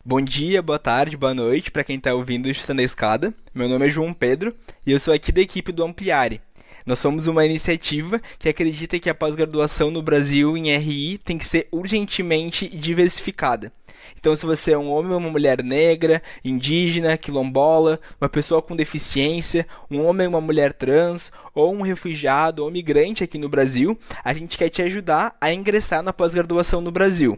Bom dia, boa tarde, boa noite para quem está ouvindo o Chutando a Escada. Meu nome é João Pedro e eu sou aqui da equipe do Ampliare. Nós somos uma iniciativa que acredita que a pós-graduação no Brasil em RI tem que ser urgentemente diversificada. Então, se você é um homem ou uma mulher negra, indígena, quilombola, uma pessoa com deficiência, um homem ou uma mulher trans, ou um refugiado ou migrante aqui no Brasil, a gente quer te ajudar a ingressar na pós-graduação no Brasil.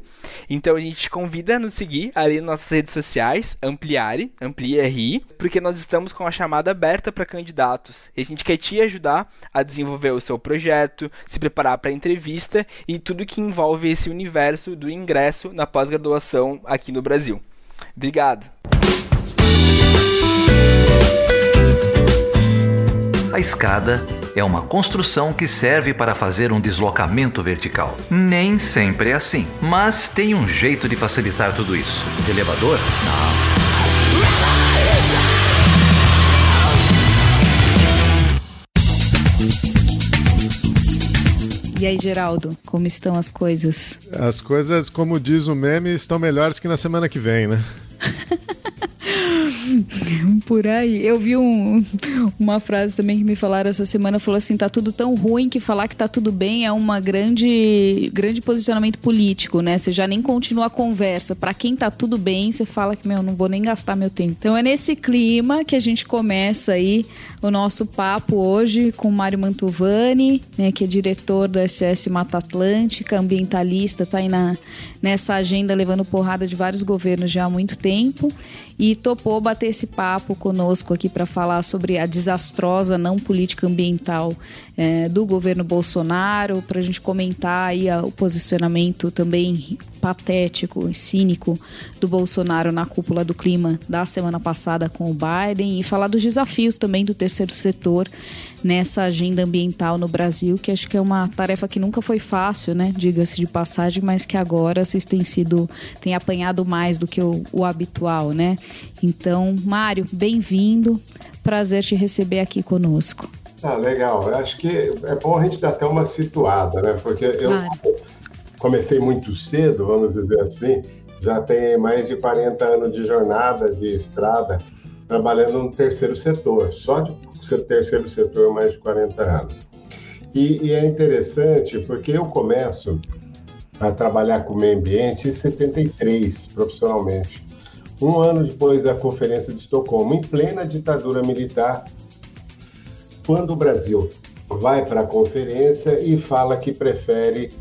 Então, a gente te convida a nos seguir ali nas nossas redes sociais, Ampliare, Amplie-RI, porque nós estamos com a chamada aberta para candidatos. E a gente quer te ajudar a desenvolver o seu projeto, se preparar para a entrevista e tudo que envolve esse universo do ingresso na pós-graduação aqui no Brasil. Obrigado. A escada é uma construção que serve para fazer um deslocamento vertical. Nem sempre é assim, mas tem um jeito de facilitar tudo isso. Elevador? Não. E aí, Geraldo, como estão as coisas? As coisas, como diz o meme, estão melhores que na semana que vem, né? Por aí. Eu vi uma frase também que me falaram essa semana, falou assim, tá tudo tão ruim que falar que tá tudo bem é uma grande posicionamento político, né? Você já nem continua a conversa. Pra quem tá tudo bem, você fala que, não vou nem gastar meu tempo. Então é nesse clima que a gente começa aí o nosso papo hoje com o Mário Mantovani, né, que é diretor do SOS Mata Atlântica, ambientalista, tá aí nessa agenda levando porrada de vários governos já há muito tempo e topou bater esse papo conosco aqui para falar sobre a desastrosa não política ambiental do governo Bolsonaro, para a gente comentar aí o posicionamento também patético e cínico do Bolsonaro na cúpula do clima da semana passada com o Biden e falar dos desafios também do terceiro setor nessa agenda ambiental no Brasil, que acho que é uma tarefa que nunca foi fácil, né? Diga-se de passagem, mas que agora vocês têm apanhado mais do que o habitual, né? Então, Mário, bem-vindo. Prazer te receber aqui conosco. Legal. Eu acho que é bom a gente dar até uma situada, né? Porque eu comecei muito cedo, vamos dizer assim, já tenho mais de 40 anos de jornada de estrada trabalhando no terceiro setor, só de terceiro setor mais de 40 anos. E é interessante porque eu começo a trabalhar com o meio ambiente em 73, profissionalmente. Um ano depois da Conferência de Estocolmo, em plena ditadura militar, quando o Brasil vai para a conferência e fala que prefere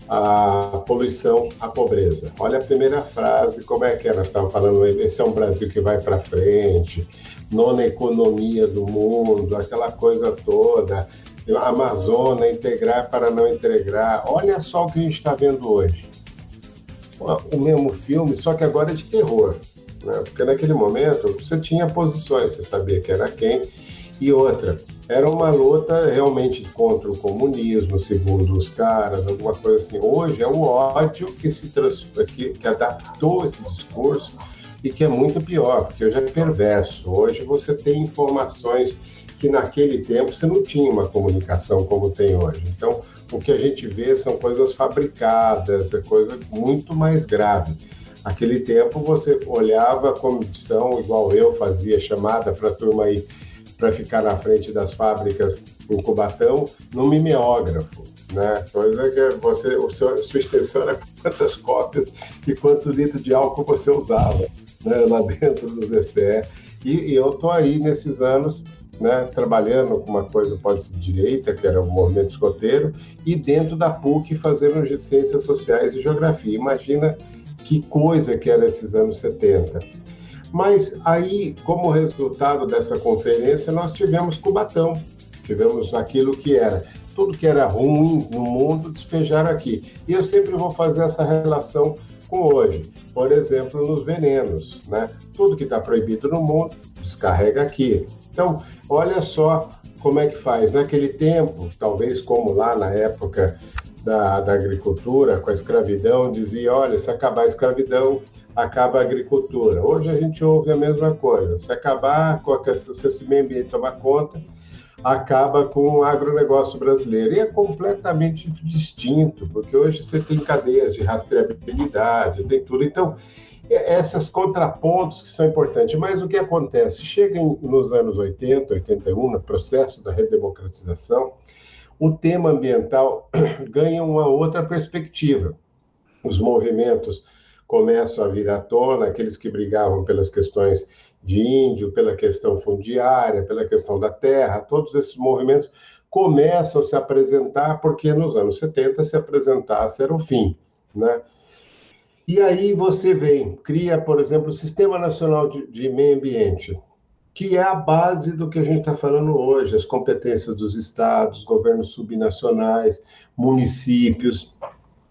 a poluição à pobreza. Olha a primeira frase, como é que é? Nós estávamos falando, esse é um Brasil que vai para frente, nona economia do mundo, aquela coisa toda, a Amazônia, integrar para não integrar. Olha só o que a gente está vendo hoje. O mesmo filme, só que agora é de terror, né? Porque naquele momento você tinha posições, você sabia que era quem, e outra. Era uma luta realmente contra o comunismo, segundo os caras, alguma coisa assim. Hoje é o ódio que adaptou esse discurso e que é muito pior, porque hoje é perverso. Hoje você tem informações que naquele tempo você não tinha uma comunicação como tem hoje. Então, o que a gente vê são coisas fabricadas, é coisa muito mais grave. Naquele tempo você olhava a comissão, igual eu fazia, chamada para a turma aí, para ficar na frente das fábricas em Cubatão, no mimeógrafo, né? Coisa que sua extensão era quantas cópias e quantos litros de álcool você usava, né, lá dentro do DCE. E eu estou aí nesses anos, né, trabalhando com uma coisa pode ser direita, que era o movimento escoteiro, e dentro da PUC fazendo ciências sociais e geografia. Imagina que coisa que era esses anos 70. Mas aí, como resultado dessa conferência, nós tivemos Cubatão, tivemos aquilo que era, tudo que era ruim no mundo, despejaram aqui. E eu sempre vou fazer essa relação com hoje. Por exemplo, nos venenos, né? Tudo que está proibido no mundo, descarrega aqui. Então, olha só como é que faz. Naquele tempo, talvez como lá na época da agricultura, com a escravidão, dizia, olha, se acabar a escravidão, acaba a agricultura. Hoje a gente ouve a mesma coisa. Se acabar com a questão, se esse meio ambiente tomar conta, acaba com o agronegócio brasileiro. E é completamente distinto, porque hoje você tem cadeias de rastreabilidade, tem tudo. Então, Essas contrapontos que são importantes. Mas o que acontece? Chega nos anos 80, 81, no processo da redemocratização, o tema ambiental ganha uma outra perspectiva. Os movimentos começam a vir à tona, aqueles que brigavam pelas questões de índio, pela questão fundiária, pela questão da terra, todos esses movimentos começam a se apresentar, porque nos anos 70 se apresentasse era o fim, né? E aí você cria, por exemplo, o Sistema Nacional de Meio Ambiente, que é a base do que a gente está falando hoje, as competências dos estados, governos subnacionais, municípios,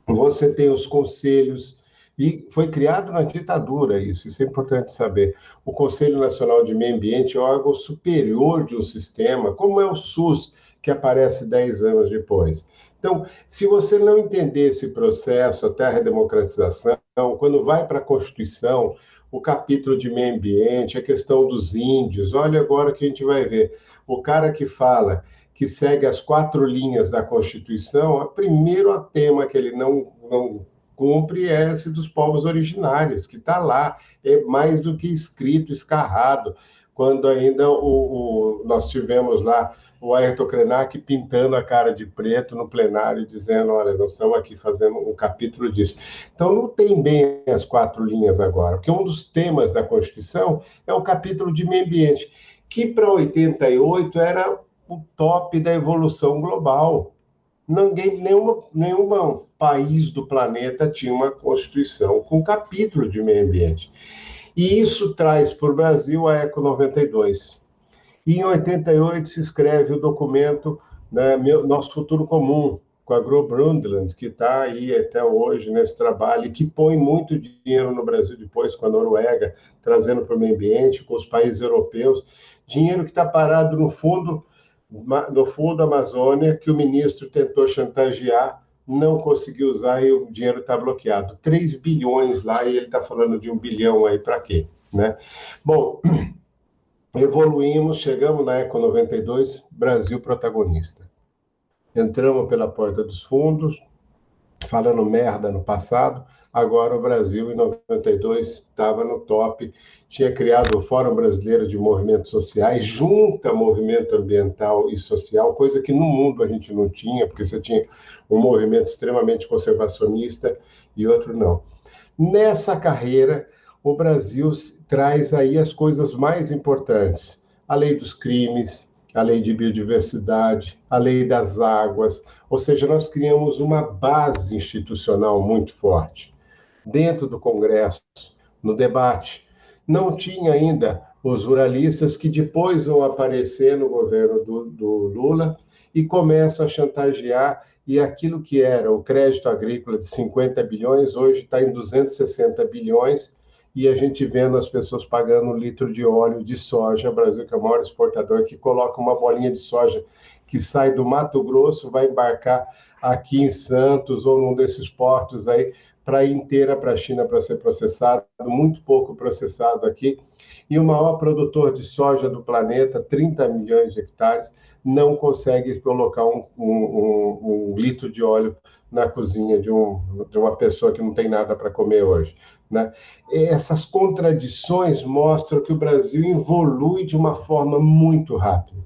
você tem os conselhos, e foi criado na ditadura isso é importante saber. O Conselho Nacional de Meio Ambiente é o órgão superior de um sistema, como é o SUS, que aparece 10 anos depois. Então, se você não entender esse processo até a redemocratização, quando vai para a Constituição, o capítulo de meio ambiente, a questão dos índios, olha agora que a gente vai ver. O cara que fala que segue as 4 linhas da Constituição, o primeiro tema que ele não cumpre é esse dos povos originários, que está lá, é mais do que escrito, escarrado, quando ainda nós tivemos lá o Ayrton Krenak pintando a cara de preto no plenário, dizendo, olha, nós estamos aqui fazendo um capítulo disso. Então, não tem bem as 4 linhas agora, porque um dos temas da Constituição é o capítulo de meio ambiente, que para 88 era o top da evolução global. Nenhum país do planeta tinha uma Constituição com capítulo de meio ambiente. E isso traz para o Brasil a Eco 92. E em 88 se escreve o documento, né, Nosso Futuro Comum, com a Gro Brundtland, que está aí até hoje nesse trabalho, e que põe muito dinheiro no Brasil depois com a Noruega, trazendo para o meio ambiente, com os países europeus, dinheiro que está parado no fundo da Amazônia, que o ministro tentou chantagear, não conseguiu usar e o dinheiro está bloqueado. 3 bilhões lá e ele está falando de 1 bilhão aí para quê? Né? Bom, evoluímos, chegamos na Eco 92, Brasil protagonista. Entramos pela porta dos fundos, falando merda no passado, agora o Brasil, em 92, estava no top, tinha criado o Fórum Brasileiro de Movimentos Sociais, junta movimento ambiental e social, coisa que no mundo a gente não tinha, porque você tinha um movimento extremamente conservacionista e outro não. Nessa carreira, o Brasil traz aí as coisas mais importantes, a lei dos crimes, a lei de biodiversidade, a lei das águas, ou seja, nós criamos uma base institucional muito forte. Dentro do Congresso, no debate, não tinha ainda os ruralistas que depois vão aparecer no governo do Lula e começam a chantagear, e aquilo que era o crédito agrícola de 50 bilhões, hoje está em 260 bilhões, e a gente vendo as pessoas pagando 1 litro de óleo de soja, o Brasil que é o maior exportador, que coloca uma bolinha de soja que sai do Mato Grosso, vai embarcar aqui em Santos ou num desses portos aí, para ir inteira para a China para ser processado, muito pouco processado aqui, e o maior produtor de soja do planeta, 30 milhões de hectares, não consegue colocar um litro de óleo na cozinha de uma pessoa que não tem nada para comer hoje, né? Essas contradições mostram que o Brasil evolui de uma forma muito rápida,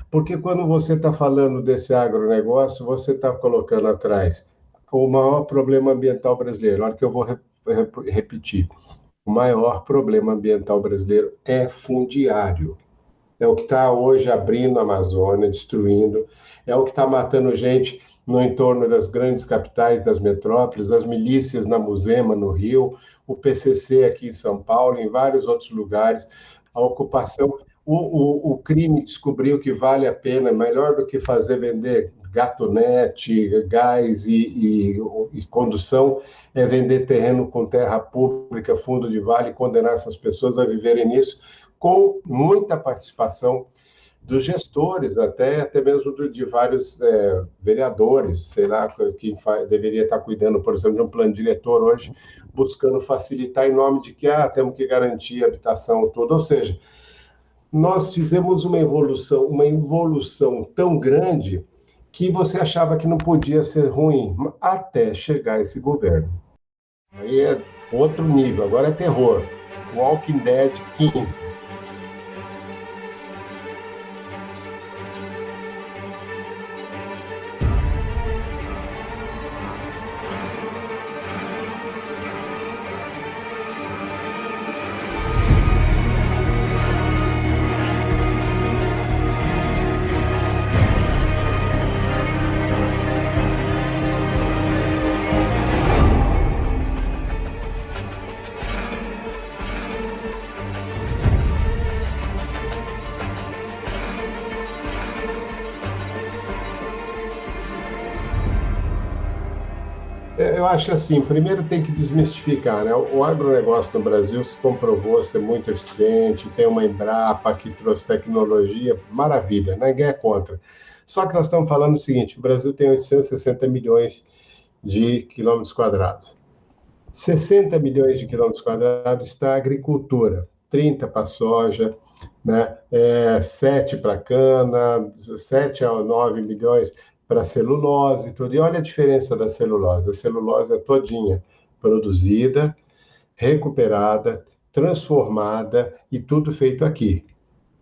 porque quando você está falando desse agronegócio, você está colocando atrás o maior problema ambiental brasileiro. Olha que eu vou repetir. O maior problema ambiental brasileiro é fundiário. É o que está hoje abrindo a Amazônia, destruindo, é o que está matando gente no entorno das grandes capitais, das metrópoles, as milícias na Muzema, no Rio, o PCC aqui em São Paulo, em vários outros lugares, a ocupação. O crime descobriu que vale a pena, melhor do que vender gatonete, gás e condução, é vender terreno com terra pública, fundo de vale, e condenar essas pessoas a viverem nisso, com muita participação dos gestores, até mesmo de vários vereadores, sei lá, quem deveria estar cuidando, por exemplo, de um plano diretor hoje, buscando facilitar em nome de que temos que garantir a habitação toda, ou seja, nós fizemos uma evolução tão grande que você achava que não podia ser ruim, até chegar esse governo. Aí Outro nível, agora é terror. Walking Dead 15. Eu acho assim, primeiro tem que desmistificar, né? O agronegócio no Brasil se comprovou ser muito eficiente, tem uma Embrapa que trouxe tecnologia, maravilha, ninguém é contra. Só que nós estamos falando o seguinte, o Brasil tem 860 milhões de quilômetros quadrados. 60 milhões de quilômetros quadrados está a agricultura, 30 para soja, né? 7 para cana, 7 a 9 milhões para celulose e tudo. E olha a diferença da celulose. A celulose é todinha produzida, recuperada, transformada e tudo feito aqui.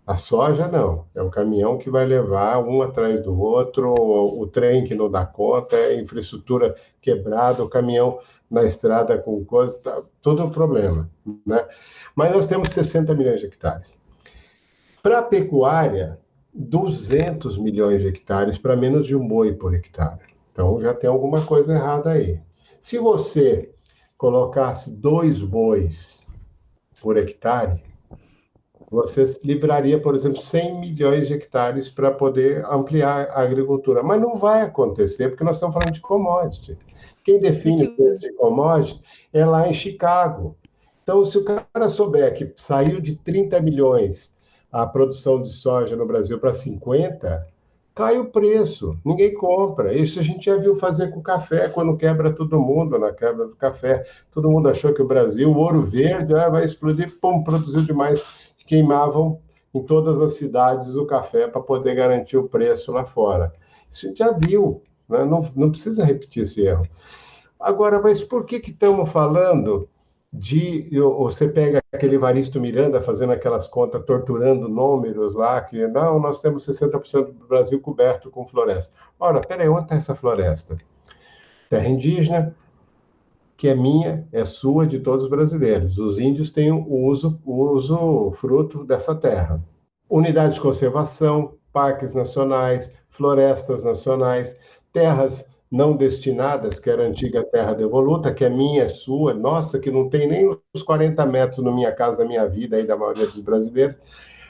A soja não. É o caminhão que vai levar um atrás do outro, o trem que não dá conta, a infraestrutura quebrada, o caminhão na estrada com coisa, todo o problema, né? Mas nós temos 60 milhões de hectares. Para a pecuária, 200 milhões de hectares para menos de um boi por hectare. Então, já tem alguma coisa errada aí. Se você colocasse 2 bois por hectare, você livraria, por exemplo, 100 milhões de hectares para poder ampliar a agricultura. Mas não vai acontecer, porque nós estamos falando de commodity. Quem define o preço de commodity é lá em Chicago. Então, se o cara souber que saiu de 30 milhões a produção de soja no Brasil para 50, cai o preço, ninguém compra. Isso a gente já viu fazer com o café, quando quebra todo mundo na quebra do café. Todo mundo achou que o Brasil, o ouro verde, vai explodir, pum, produziu demais. Queimavam em todas as cidades o café para poder garantir o preço lá fora. Isso a gente já viu, né? Não precisa repetir esse erro. Agora, mas por que estamos falando você pega aquele Evaristo Miranda fazendo aquelas contas, torturando números lá, que não, nós temos 60% do Brasil coberto com floresta. Ora, peraí, onde está essa floresta? Terra indígena, que é minha, é sua, de todos os brasileiros. Os índios têm o uso fruto dessa terra. Unidades de conservação, parques nacionais, florestas nacionais, terras não destinadas, que era a antiga terra devoluta, que é minha, é sua, nossa, que não tem nem os 40 metros na minha casa, minha vida, aí da maioria dos brasileiros.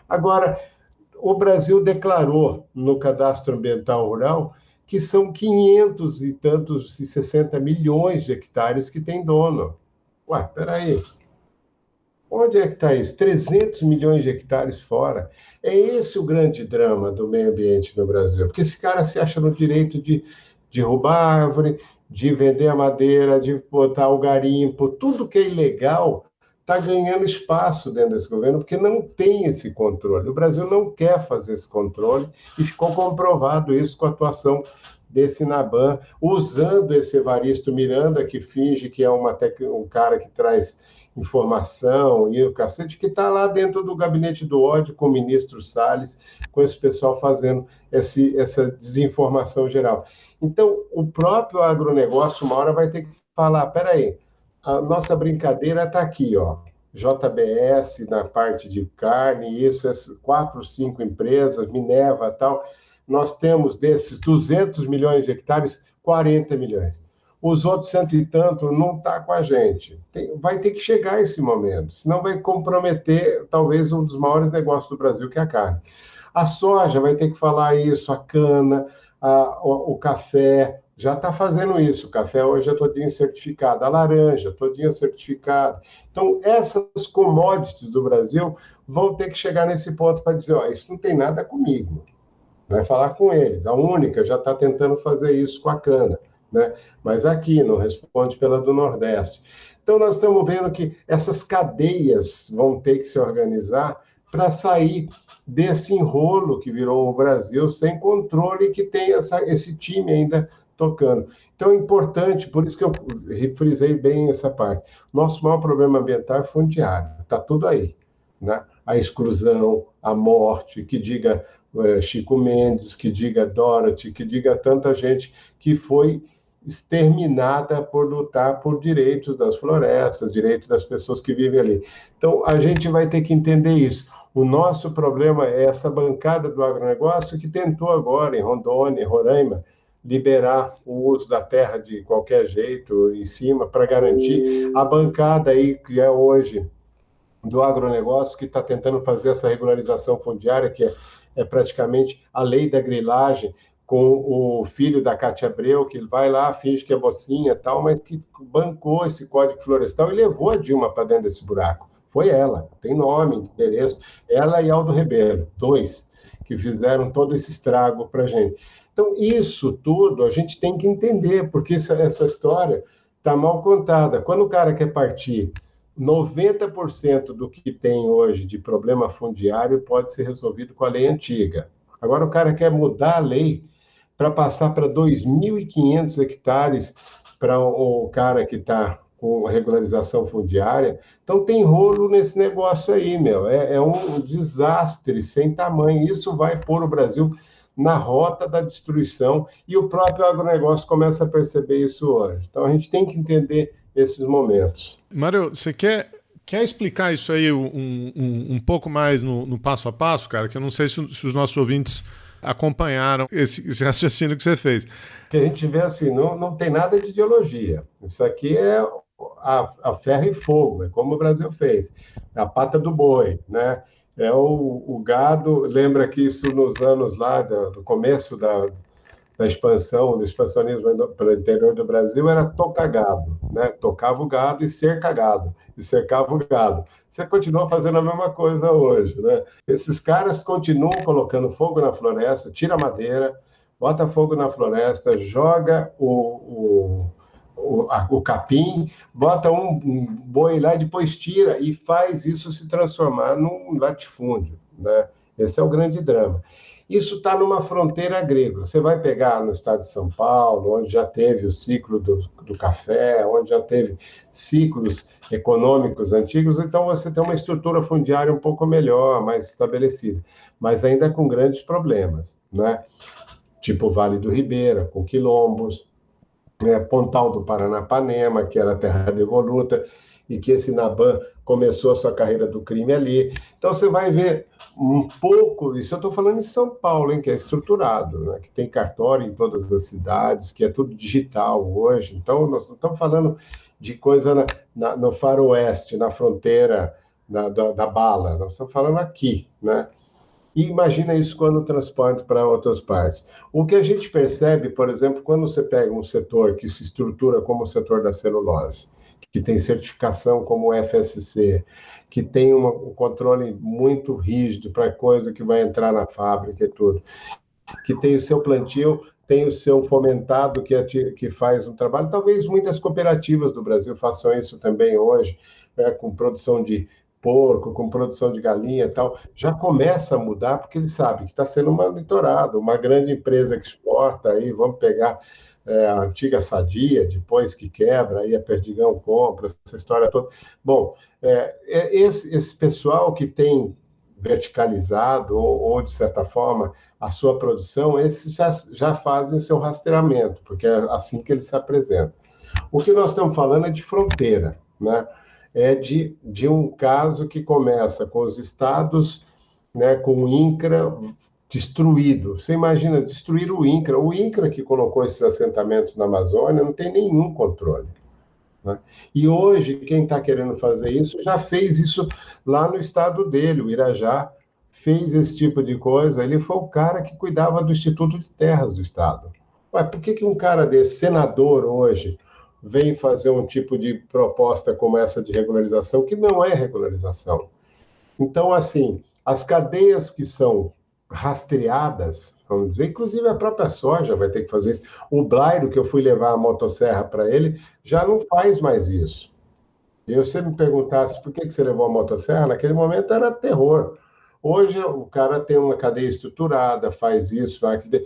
Agora, o Brasil declarou no Cadastro Ambiental Rural que são 500 e tantos e 60 milhões de hectares que tem dono. Ué, peraí. Onde é que está isso? 300 milhões de hectares fora. É esse o grande drama do meio ambiente no Brasil. Porque esse cara se acha no direito de derrubar árvore, de vender a madeira, de botar o garimpo, tudo que é ilegal está ganhando espaço dentro desse governo, porque não tem esse controle. O Brasil não quer fazer esse controle e ficou comprovado isso com a atuação desse Naban, usando esse Evaristo Miranda, que finge que é um cara que traz informação e o cacete, que está lá dentro do gabinete do ódio com o ministro Salles, com esse pessoal fazendo essa desinformação geral. Então, o próprio agronegócio, uma hora vai ter que falar, peraí, a nossa brincadeira está aqui, ó, JBS na parte de carne, isso, essas 4, 5 empresas, Minerva e tal, nós temos desses 200 milhões de hectares, 40 milhões. Os outros cento e tanto não está com a gente. Vai ter que chegar esse momento, senão vai comprometer talvez um dos maiores negócios do Brasil, que é a carne. A soja vai ter que falar isso, a cana, o café, já está fazendo isso. O café hoje é todinho certificado, a laranja todinha certificada. Então, essas commodities do Brasil vão ter que chegar nesse ponto para dizer, ó, isso não tem nada comigo. Vai falar com eles. A Única já está tentando fazer isso com a cana, né? Mas aqui não responde pela do Nordeste. Então, nós estamos vendo que essas cadeias vão ter que se organizar para sair desse enrolo que virou o Brasil sem controle, que tem esse time ainda tocando. Então é importante, por isso que eu frisei bem essa parte. Nosso maior problema ambiental é fundiário, está tudo aí, né? A exclusão, a morte, que diga Chico Mendes, que diga Dorothy, que diga tanta gente que foi exterminada por lutar por direitos das florestas, direitos das pessoas que vivem ali. Então, a gente vai ter que entender isso. O nosso problema é essa bancada do agronegócio que tentou agora, em Rondônia, em Roraima, liberar o uso da terra de qualquer jeito, em cima, para garantir a bancada aí que é hoje do agronegócio, que está tentando fazer essa regularização fundiária, que é praticamente a lei da grilagem, com o filho da Cátia Abreu, que vai lá, finge que é mocinha e tal, mas que bancou esse Código Florestal e levou a Dilma para dentro desse buraco. Foi ela, tem nome, endereço, ela e Aldo Rebelo, 2, que fizeram todo esse estrago para a gente. Então, isso tudo a gente tem que entender, porque essa história está mal contada. Quando o cara quer partir, 90% do que tem hoje de problema fundiário pode ser resolvido com a lei antiga. Agora o cara quer mudar a lei para passar para 2.500 hectares para o cara que está com a regularização fundiária. Então tem rolo nesse negócio aí, meu. É um desastre sem tamanho. Isso vai pôr o Brasil na rota da destruição e o próprio agronegócio começa a perceber isso hoje. Então a gente tem que entender esses momentos. Mário, você quer explicar isso aí um pouco mais no passo a passo, cara? Que eu não sei se os nossos ouvintes acompanharam esse raciocínio que você fez. Que a gente vê assim, não tem nada de ideologia. Isso aqui é a ferro e fogo, é como o Brasil fez. É a pata do boi, né? É o gado, lembra que isso nos anos lá, do começo da expansão, do expansionismo pelo interior do Brasil, era tocar gado, né? Tocava o gado e cerca gado, e cercava o gado. Você continua fazendo a mesma coisa hoje, né? Esses caras continuam colocando fogo na floresta, tira a madeira, bota fogo na floresta, joga o capim, bota um boi lá, depois tira e faz isso se transformar num latifúndio, né? Esse é o grande drama. Isso está numa fronteira agrícola. Você vai pegar no estado de São Paulo, onde já teve o ciclo do café, onde já teve ciclos econômicos antigos, então você tem uma estrutura fundiária um pouco melhor, mais estabelecida, mas ainda com grandes problemas, né? Tipo o Vale do Ribeira, com quilombos, Pontal do Paranapanema, que era terra devoluta, e que esse Naban começou a sua carreira do crime ali. Então você vai ver um pouco, isso eu estou falando em São Paulo, hein, que é estruturado, né, que tem cartório em todas as cidades, que é tudo digital hoje. Então nós não estamos falando de coisa no faroeste, na fronteira da bala, nós estamos falando aqui, né? E imagina isso quando transporta para outras partes. O que a gente percebe, por exemplo, quando você pega um setor que se estrutura como o setor da celulose, que tem certificação como o FSC, que tem um controle muito rígido para coisa que vai entrar na fábrica e tudo, que tem o seu plantio, tem o seu fomentado que faz um trabalho. Talvez muitas cooperativas do Brasil façam isso também hoje, com produção de porco, com produção de galinha e tal, já começa a mudar, porque ele sabe que está sendo monitorado. Uma grande empresa que exporta, aí vamos pegar a antiga Sadia, depois que quebra, aí a Perdigão compra, essa história toda. Bom, esse pessoal que tem verticalizado ou, de certa forma, a sua produção, esses já fazem seu rastreamento, porque é assim que eles se apresentam. O que nós estamos falando é de fronteira, né? É de um caso que começa com os estados, né, com o INCRA destruído. Você imagina destruir o INCRA que colocou esses assentamentos na Amazônia não tem nenhum controle, né? E hoje, quem está querendo fazer isso, já fez isso lá no estado dele, o Irajá, fez esse tipo de coisa. Ele foi o cara que cuidava do Instituto de Terras do Estado. Ué, por que um cara desse, senador hoje, vem fazer um tipo de proposta como essa de regularização, que não é regularização? Então, assim, as cadeias que são rastreadas, vamos dizer, inclusive a própria soja vai ter que fazer isso. O Blairo, que eu fui levar a motosserra para ele, já não faz mais isso. E você me perguntasse por que você levou a motosserra, naquele momento era terror. Hoje o cara tem uma cadeia estruturada, faz isso, faz aquilo.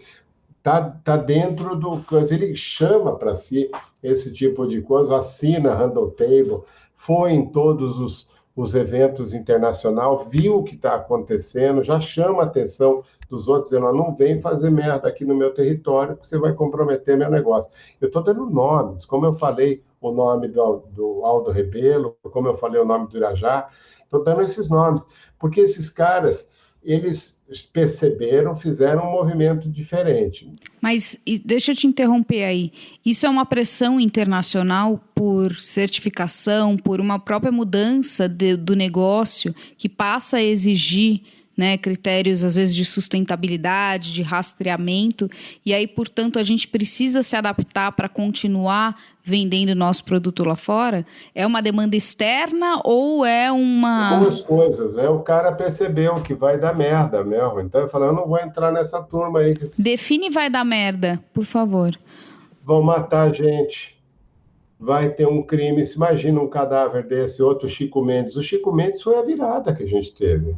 tá dentro do coisa, ele chama para si esse tipo de coisa, assina Handle Table, foi em todos os eventos internacionais, viu o que está acontecendo, já chama a atenção dos outros, dizendo, não vem fazer merda aqui no meu território, que você vai comprometer meu negócio. Eu estou dando nomes, como eu falei o nome do Aldo Rebelo, como eu falei o nome do Irajá, estou dando esses nomes, porque esses caras, eles perceberam, fizeram um movimento diferente. Mas deixa eu te interromper aí. Isso é uma pressão internacional por certificação, por uma própria mudança do negócio que passa a exigir, né, critérios, às vezes, de sustentabilidade, de rastreamento, e aí, portanto, a gente precisa se adaptar para continuar vendendo nosso produto lá fora? É uma demanda externa ou é uma... Duas coisas, o cara percebeu que vai dar merda mesmo, então ele falou, eu não vou entrar nessa turma aí. Define vai dar merda, por favor. Vão matar a gente, vai ter um crime, se imagina um cadáver desse, outro Chico Mendes. O Chico Mendes foi a virada que a gente teve.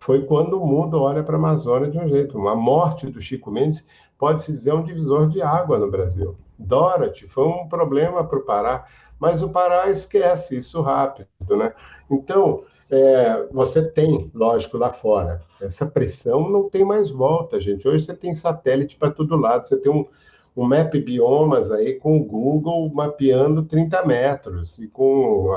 Foi quando o mundo olha para a Amazônia de um jeito. A morte do Chico Mendes pode-se dizer um divisor de água no Brasil. Dorothy foi um problema para o Pará, mas o Pará esquece isso rápido, né? Então, você tem, lógico, lá fora, essa pressão não tem mais volta, gente. Hoje você tem satélite para todo lado, você tem um Map Biomas aí com o Google mapeando 30 metros e com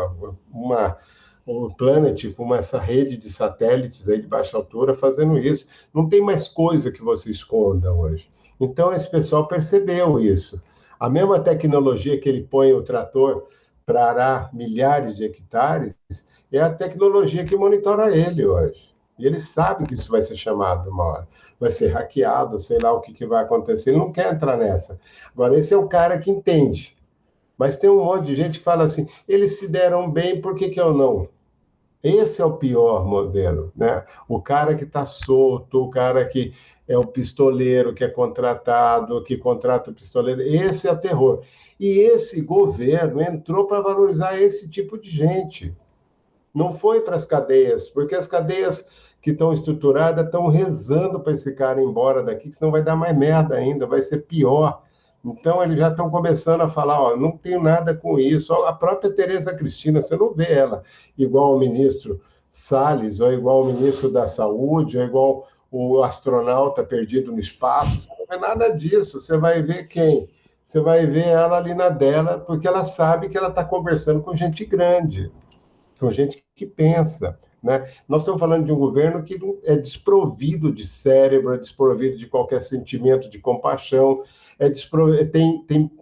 o Planet, com essa rede de satélites aí de baixa altura fazendo isso. Não tem mais coisa que você esconda hoje. Então, esse pessoal percebeu isso. A mesma tecnologia que ele põe o trator para arar milhares de hectares é a tecnologia que monitora ele hoje. E ele sabe que isso vai ser chamado uma hora. Vai ser hackeado, sei lá o que vai acontecer. Ele não quer entrar nessa. Agora, esse é o cara que entende. Mas tem um monte de gente que fala assim, eles se deram bem, por que eu não? Esse é o pior modelo, né? O cara que está solto, o cara que é o pistoleiro, que é contratado, que contrata o pistoleiro, esse é o terror. E esse governo entrou para valorizar esse tipo de gente. Não foi para as cadeias, porque as cadeias que estão estruturadas estão rezando para esse cara ir embora daqui, que senão vai dar mais merda ainda, vai ser pior. Então, eles já estão começando a falar, não tenho nada com isso. A própria Tereza Cristina, você não vê ela igual ao ministro Salles, ou igual ao ministro da Saúde, ou igual o astronauta perdido no espaço. Você não vê nada disso. Você vai ver quem? Você vai ver ela ali na dela, porque ela sabe que ela está conversando com gente grande, com gente que pensa. Né? Nós estamos falando de um governo que é desprovido de cérebro, é desprovido de qualquer sentimento de compaixão,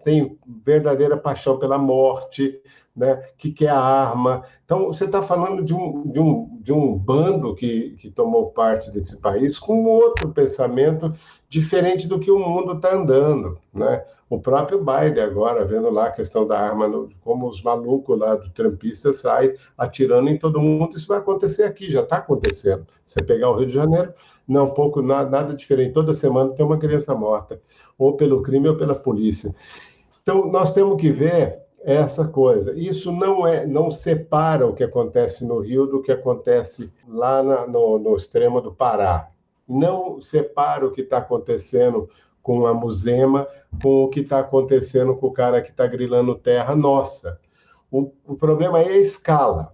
tem verdadeira paixão pela morte, né? Que quer a arma. Então, você está falando de um bando que tomou parte desse país com outro pensamento diferente do que o mundo está andando. Né? O próprio Biden agora, vendo lá a questão da arma, como os malucos lá do trumpista saem atirando em todo mundo, isso vai acontecer aqui, já está acontecendo. Você pegar o Rio de Janeiro, nada diferente. Toda semana tem uma criança morta, ou pelo crime ou pela polícia. Então, nós temos que ver essa coisa. Isso não separa o que acontece no Rio do que acontece lá no extremo do Pará. Não separa o que está acontecendo com a Muzema com o que está acontecendo com o cara que está grilando terra nossa. O problema é a escala.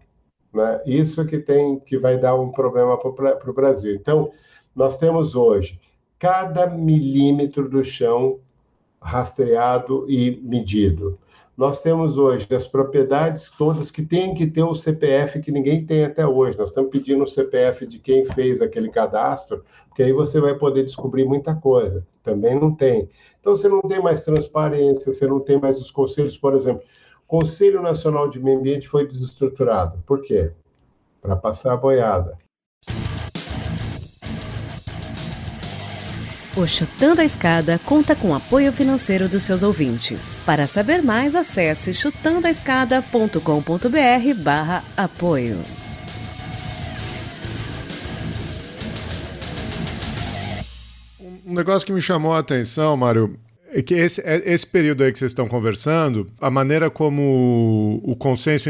Né? Isso que vai dar um problema para o Brasil. Então, nós temos hoje cada milímetro do chão rastreado e medido. Nós temos hoje as propriedades todas que têm que ter o CPF que ninguém tem até hoje. Nós estamos pedindo o CPF de quem fez aquele cadastro, porque aí você vai poder descobrir muita coisa. Também não tem. Então, você não tem mais transparência, você não tem mais os conselhos, por exemplo. O Conselho Nacional de Meio Ambiente foi desestruturado. Por quê? Para passar a boiada. O Chutando a Escada conta com apoio financeiro dos seus ouvintes. Para saber mais, acesse chutandoaescada.com.br/apoio. Um negócio que me chamou a atenção, Mário, é que esse período aí que vocês estão conversando, a maneira como o consenso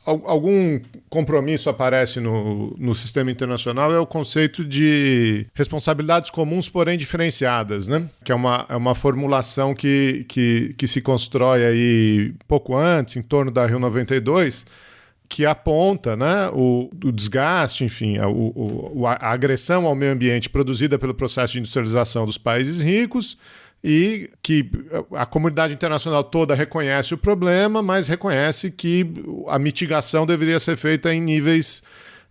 algum compromisso aparece no sistema internacional é o conceito de responsabilidades comuns, porém diferenciadas, né? Que é uma formulação que se constrói aí pouco antes, em torno da Rio 92, que aponta, né, o desgaste, enfim, a agressão ao meio ambiente produzida pelo processo de industrialização dos países ricos, e que a comunidade internacional toda reconhece o problema, mas reconhece que a mitigação deveria ser feita em níveis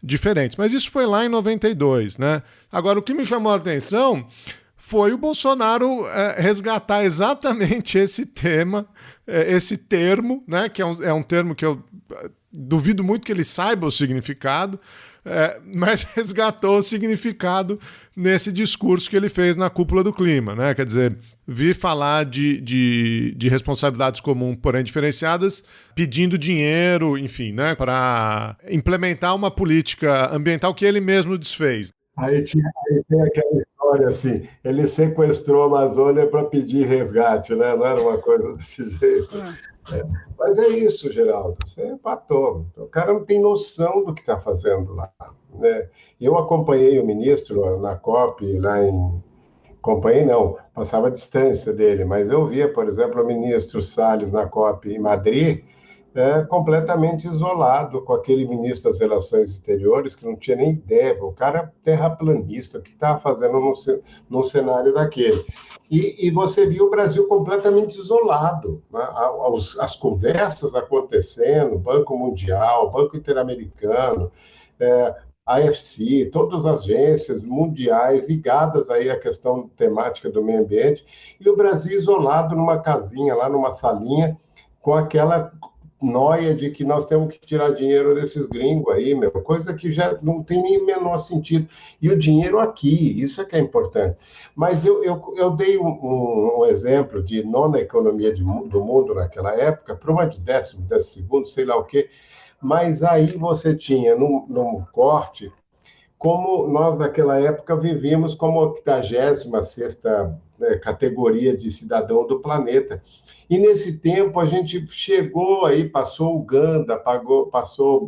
diferentes. Mas isso foi lá em 92, né? Agora, o que me chamou a atenção foi o Bolsonaro resgatar exatamente esse termo, né? Que é um termo que eu duvido muito que ele saiba o significado, mas resgatou o significado nesse discurso que ele fez na Cúpula do Clima, né? Quer dizer, vi falar de responsabilidades comuns, porém diferenciadas, pedindo dinheiro, enfim, né, para implementar uma política ambiental que ele mesmo desfez. Aí tem aquela história assim, ele sequestrou a Amazônia para pedir resgate, né? Não era uma coisa desse jeito. Mas é isso, Geraldo, você empatou. O cara não tem noção do que está fazendo lá, né? Eu acompanhei o ministro na COP, acompanhei não, passava a distância dele, mas eu via, por exemplo, o ministro Salles na COP em Madrid, completamente isolado com aquele ministro das Relações Exteriores, que não tinha nem ideia, o cara terraplanista, o que estava fazendo num cenário daquele. E você viu o Brasil completamente isolado, né? As conversas acontecendo, Banco Mundial, Banco Interamericano, AFC, todas as agências mundiais ligadas aí à questão temática do meio ambiente, e o Brasil isolado numa casinha, lá numa salinha, com aquela noia de que nós temos que tirar dinheiro desses gringos aí, coisa que já não tem nem o menor sentido. E o dinheiro aqui, isso é que é importante. Mas eu dei um exemplo de nona economia do mundo naquela época, para uma de 10º, sei lá o quê, mas aí você tinha, num corte, como nós naquela época vivíamos como 86ª categoria de cidadão do planeta. E nesse tempo a gente chegou aí, passou Uganda, passou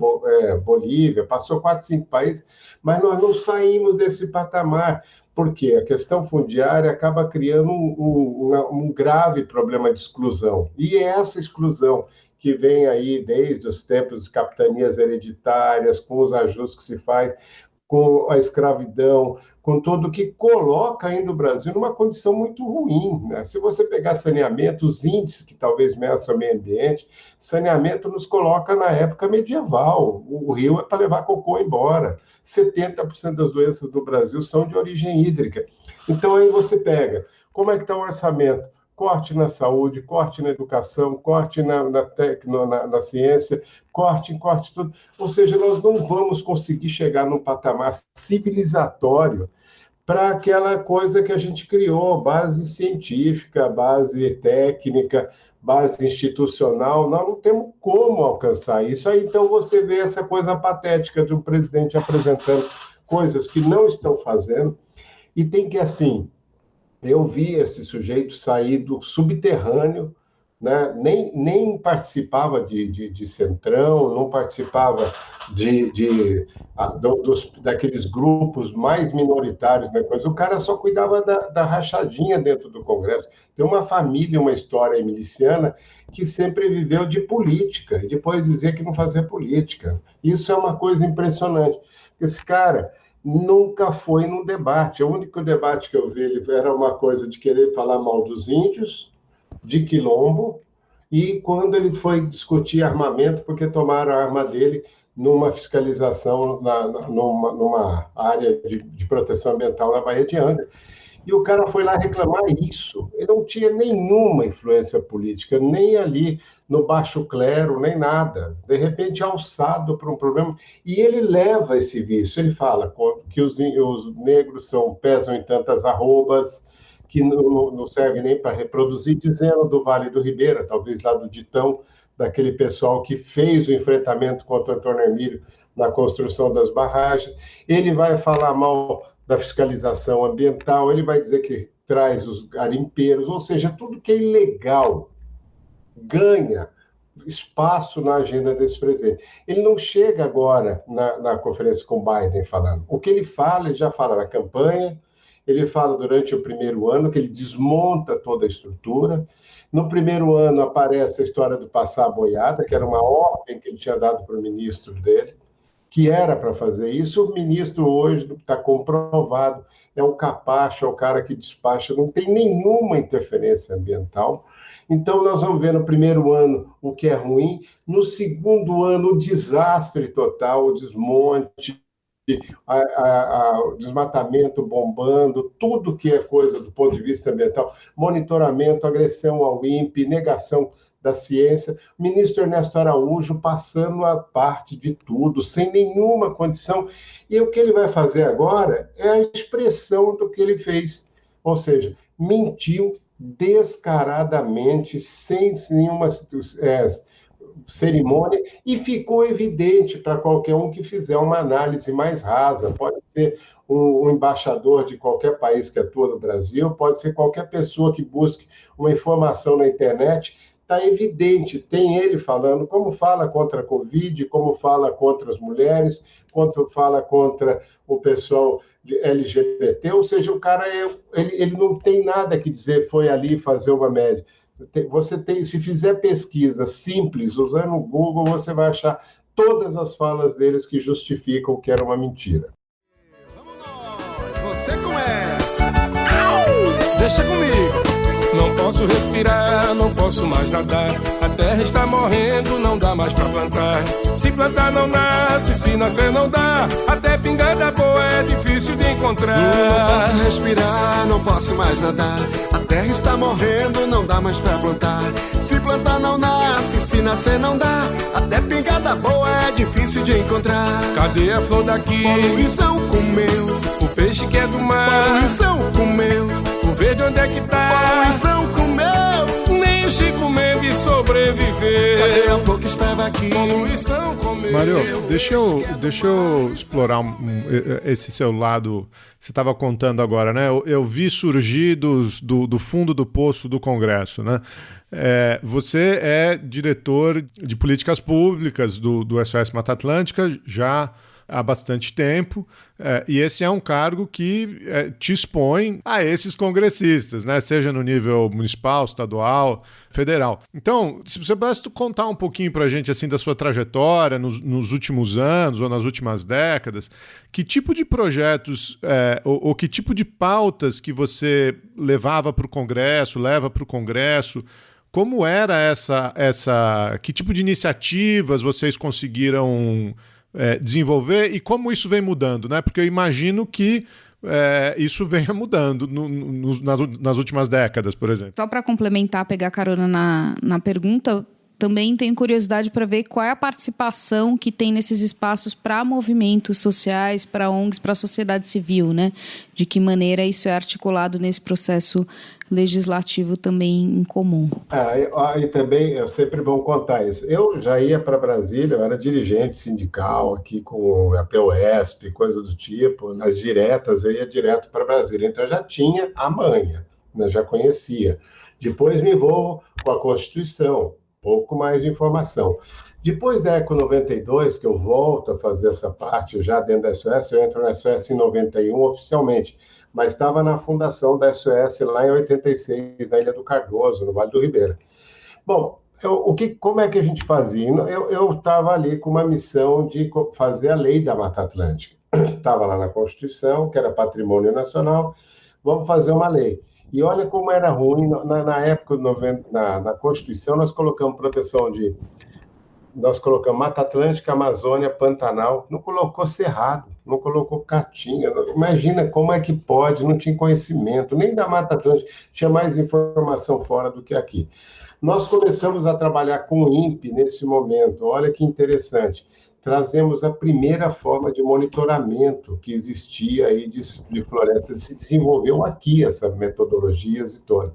Bolívia, passou 4, 5 países, mas nós não saímos desse patamar, porque a questão fundiária acaba criando um grave problema de exclusão. E é essa exclusão que vem aí desde os tempos de capitanias hereditárias, com os ajustes que se faz, com a escravidão, com tudo que coloca ainda o Brasil numa condição muito ruim, né? Se você pegar saneamento, os índices que talvez meçam o meio ambiente, saneamento nos coloca na época medieval. O rio é para levar cocô embora. 70% das doenças do Brasil são de origem hídrica. Então aí você pega, como é que está o orçamento? Corte na saúde, corte na educação, corte na ciência, corte tudo. Ou seja, nós não vamos conseguir chegar num patamar civilizatório para aquela coisa que a gente criou, base científica, base técnica, base institucional. Nós não temos como alcançar isso. Aí, então, você vê essa coisa patética de um presidente apresentando coisas que não estão fazendo, e tem que, assim... Eu vi esse sujeito sair do subterrâneo, né? Nem participava de Centrão, não participava daqueles grupos mais minoritários, né? O cara só cuidava da rachadinha dentro do Congresso. Tem uma família, uma história miliciana que sempre viveu de política, e depois dizia que não fazia política. Isso é uma coisa impressionante. Esse cara... nunca foi num debate. O único debate que eu vi ele era uma coisa de querer falar mal dos índios, de quilombo, e quando ele foi discutir armamento, porque tomaram a arma dele numa fiscalização, numa área de proteção ambiental na Baía de Angra. E o cara foi lá reclamar isso. Ele não tinha nenhuma influência política, nem ali no baixo clero, nem nada. De repente, alçado para um problema. E ele leva esse vício. Ele fala que os negros pesam em tantas arrobas, que não serve nem para reproduzir, dizendo do Vale do Ribeira, talvez lá do Ditão, daquele pessoal que fez o enfrentamento contra o Antônio Hermílio na construção das barragens. Ele vai falar mal da fiscalização ambiental, ele vai dizer que traz os garimpeiros, ou seja, tudo que é ilegal ganha espaço na agenda desse presidente. Ele não chega agora na conferência com Biden falando. O que ele fala, ele já fala na campanha, ele fala durante o primeiro ano, que ele desmonta toda a estrutura. No primeiro ano aparece a história do passar a boiada, que era uma ordem que ele tinha dado para o ministro dele, que era para fazer isso. O ministro hoje está comprovado, é um capacho, é o cara que despacha, não tem nenhuma interferência ambiental. Então, nós vamos ver no primeiro ano o que é ruim, no segundo ano o desastre total, o desmonte, o desmatamento bombando, tudo que é coisa do ponto de vista ambiental, monitoramento, agressão ao INPE, negação da ciência, o ministro Ernesto Araújo passando a parte de tudo, sem nenhuma condição. E o que ele vai fazer agora é a expressão do que ele fez, ou seja, mentiu descaradamente, sem nenhuma cerimônia, e ficou evidente para qualquer um que fizer uma análise mais rasa. Pode ser um embaixador de qualquer país que atua no Brasil, pode ser qualquer pessoa que busque uma informação na internet. Está evidente, tem ele falando como fala contra a Covid, como fala contra as mulheres, quanto fala contra o pessoal de LGBT, ou seja, o cara ele não tem nada que dizer, foi ali fazer uma média. Se fizer pesquisa simples, usando o Google, você vai achar todas as falas deles que justificam que era uma mentira. Vamos nós, você começa. Deixa comigo. Não posso respirar, não posso mais nadar. A terra está morrendo, não dá mais pra plantar. Se plantar não nasce, se nascer não dá. Até pingada boa é difícil de encontrar. Não posso respirar, não posso mais nadar. A terra está morrendo, não dá mais pra plantar. Se plantar não nasce, se nascer não dá. Até pingada boa é difícil de encontrar. Cadê a flor daqui? Poluição comeu. O peixe que é do mar. Poluição comeu. O verde onde é que tá? Poluição comeu. Nem o Chico Mendes sobreviveu. Cadê a flor que estava aqui? Poluição comeu. Mário, deixa eu explorar esse seu lado. Você estava contando agora, né? Eu vi surgir do fundo do poço do Congresso, né? Você é diretor de políticas públicas do SOS Mata Atlântica já há bastante tempo, e esse é um cargo que te expõe a esses congressistas, né? Seja no nível municipal, estadual, federal. Então, se você pudesse contar um pouquinho para a gente assim, da sua trajetória nos últimos anos ou nas últimas décadas, que tipo de projetos ou que tipo de pautas que você leva para o Congresso, como era que tipo de iniciativas vocês conseguiram desenvolver e como isso vem mudando, né? Porque eu imagino que isso venha mudando nas últimas décadas, por exemplo. Só para complementar, pegar carona na pergunta, também tenho curiosidade para ver qual é a participação que tem nesses espaços para movimentos sociais, para ONGs, para a sociedade civil, né? De que maneira isso é articulado nesse processo legislativo também em comum. E também é sempre bom contar isso. Eu já ia para Brasília, eu era dirigente sindical aqui com a POSP, coisa do tipo, nas diretas, eu ia direto para Brasília. Então eu já tinha a manha, né? Já conhecia. Depois me envolvo com a Constituição, pouco mais de informação. Depois da ECO 92, que eu volto a fazer essa parte já dentro da SOS, eu entro na SOS em 91 oficialmente, mas estava na fundação da SOS lá em 86, na Ilha do Cardoso, no Vale do Ribeira. Bom, como é que a gente fazia? Eu estava ali com uma missão de fazer a lei da Mata Atlântica. Estava lá na Constituição, que era patrimônio nacional, vamos fazer uma lei. E olha como era ruim, na época, na Constituição, nós colocamos Mata Atlântica, Amazônia, Pantanal, não colocou Cerrado, não colocou Caatinga. Imagina como é que pode, não tinha conhecimento, nem da Mata Atlântica, tinha mais informação fora do que aqui. Nós começamos a trabalhar com o INPE nesse momento, olha que interessante. Trazemos a primeira forma de monitoramento que existia aí de floresta, se desenvolveu aqui essas metodologias e todas.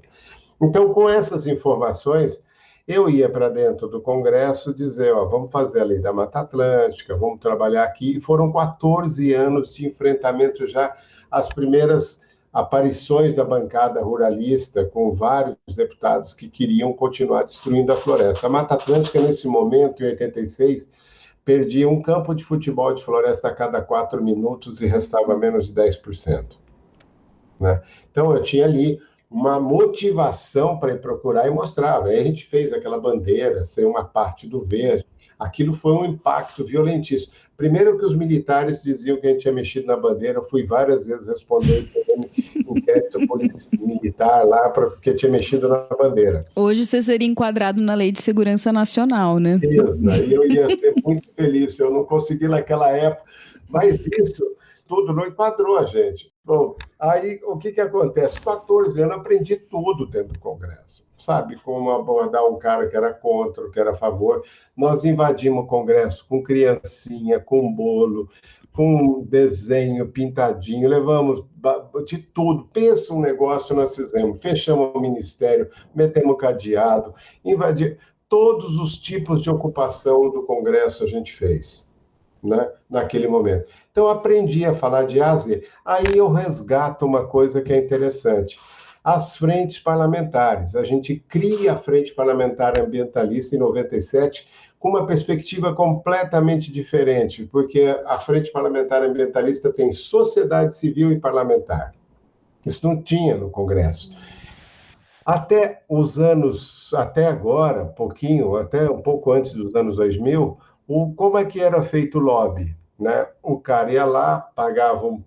Então, com essas informações, eu ia para dentro do Congresso dizer, vamos fazer a lei da Mata Atlântica, vamos trabalhar aqui, e foram 14 anos de enfrentamento já às primeiras aparições da bancada ruralista com vários deputados que queriam continuar destruindo a floresta. A Mata Atlântica, nesse momento, em 86, perdia um campo de futebol de floresta a cada 4 minutos e restava menos de 10%. Né? Então, eu tinha ali uma motivação para ir procurar e mostrar. Aí a gente fez aquela bandeira, sem uma parte do verde. Aquilo foi um impacto violentíssimo. Primeiro que os militares diziam que a gente tinha mexido na bandeira, eu fui várias vezes responder inquérito militar lá porque tinha mexido na bandeira. Hoje você seria enquadrado na Lei de Segurança Nacional, né? Isso, aí eu ia ser muito feliz. Eu não consegui naquela época, mas isso tudo não enquadrou a gente. Bom, aí o que acontece? 14 anos, aprendi tudo dentro do Congresso. Sabe como abordar um cara que era contra, que era a favor. Nós invadimos o Congresso com criancinha, com bolo, com desenho pintadinho, levamos de tudo. Pensa um negócio nós fizemos. Fechamos o ministério, metemos cadeado, invadimos. Todos os tipos de ocupação do Congresso a gente fez. Né, naquele momento. Então, eu aprendi a falar de A a Z. Aí eu resgato uma coisa que é interessante. As frentes parlamentares. A gente cria a Frente Parlamentar Ambientalista em 97 com uma perspectiva completamente diferente, porque a Frente Parlamentar Ambientalista tem sociedade civil e parlamentar. Isso não tinha no Congresso. Até agora, até um pouco antes dos anos 2000, como é que era feito o lobby? Né? O cara ia lá,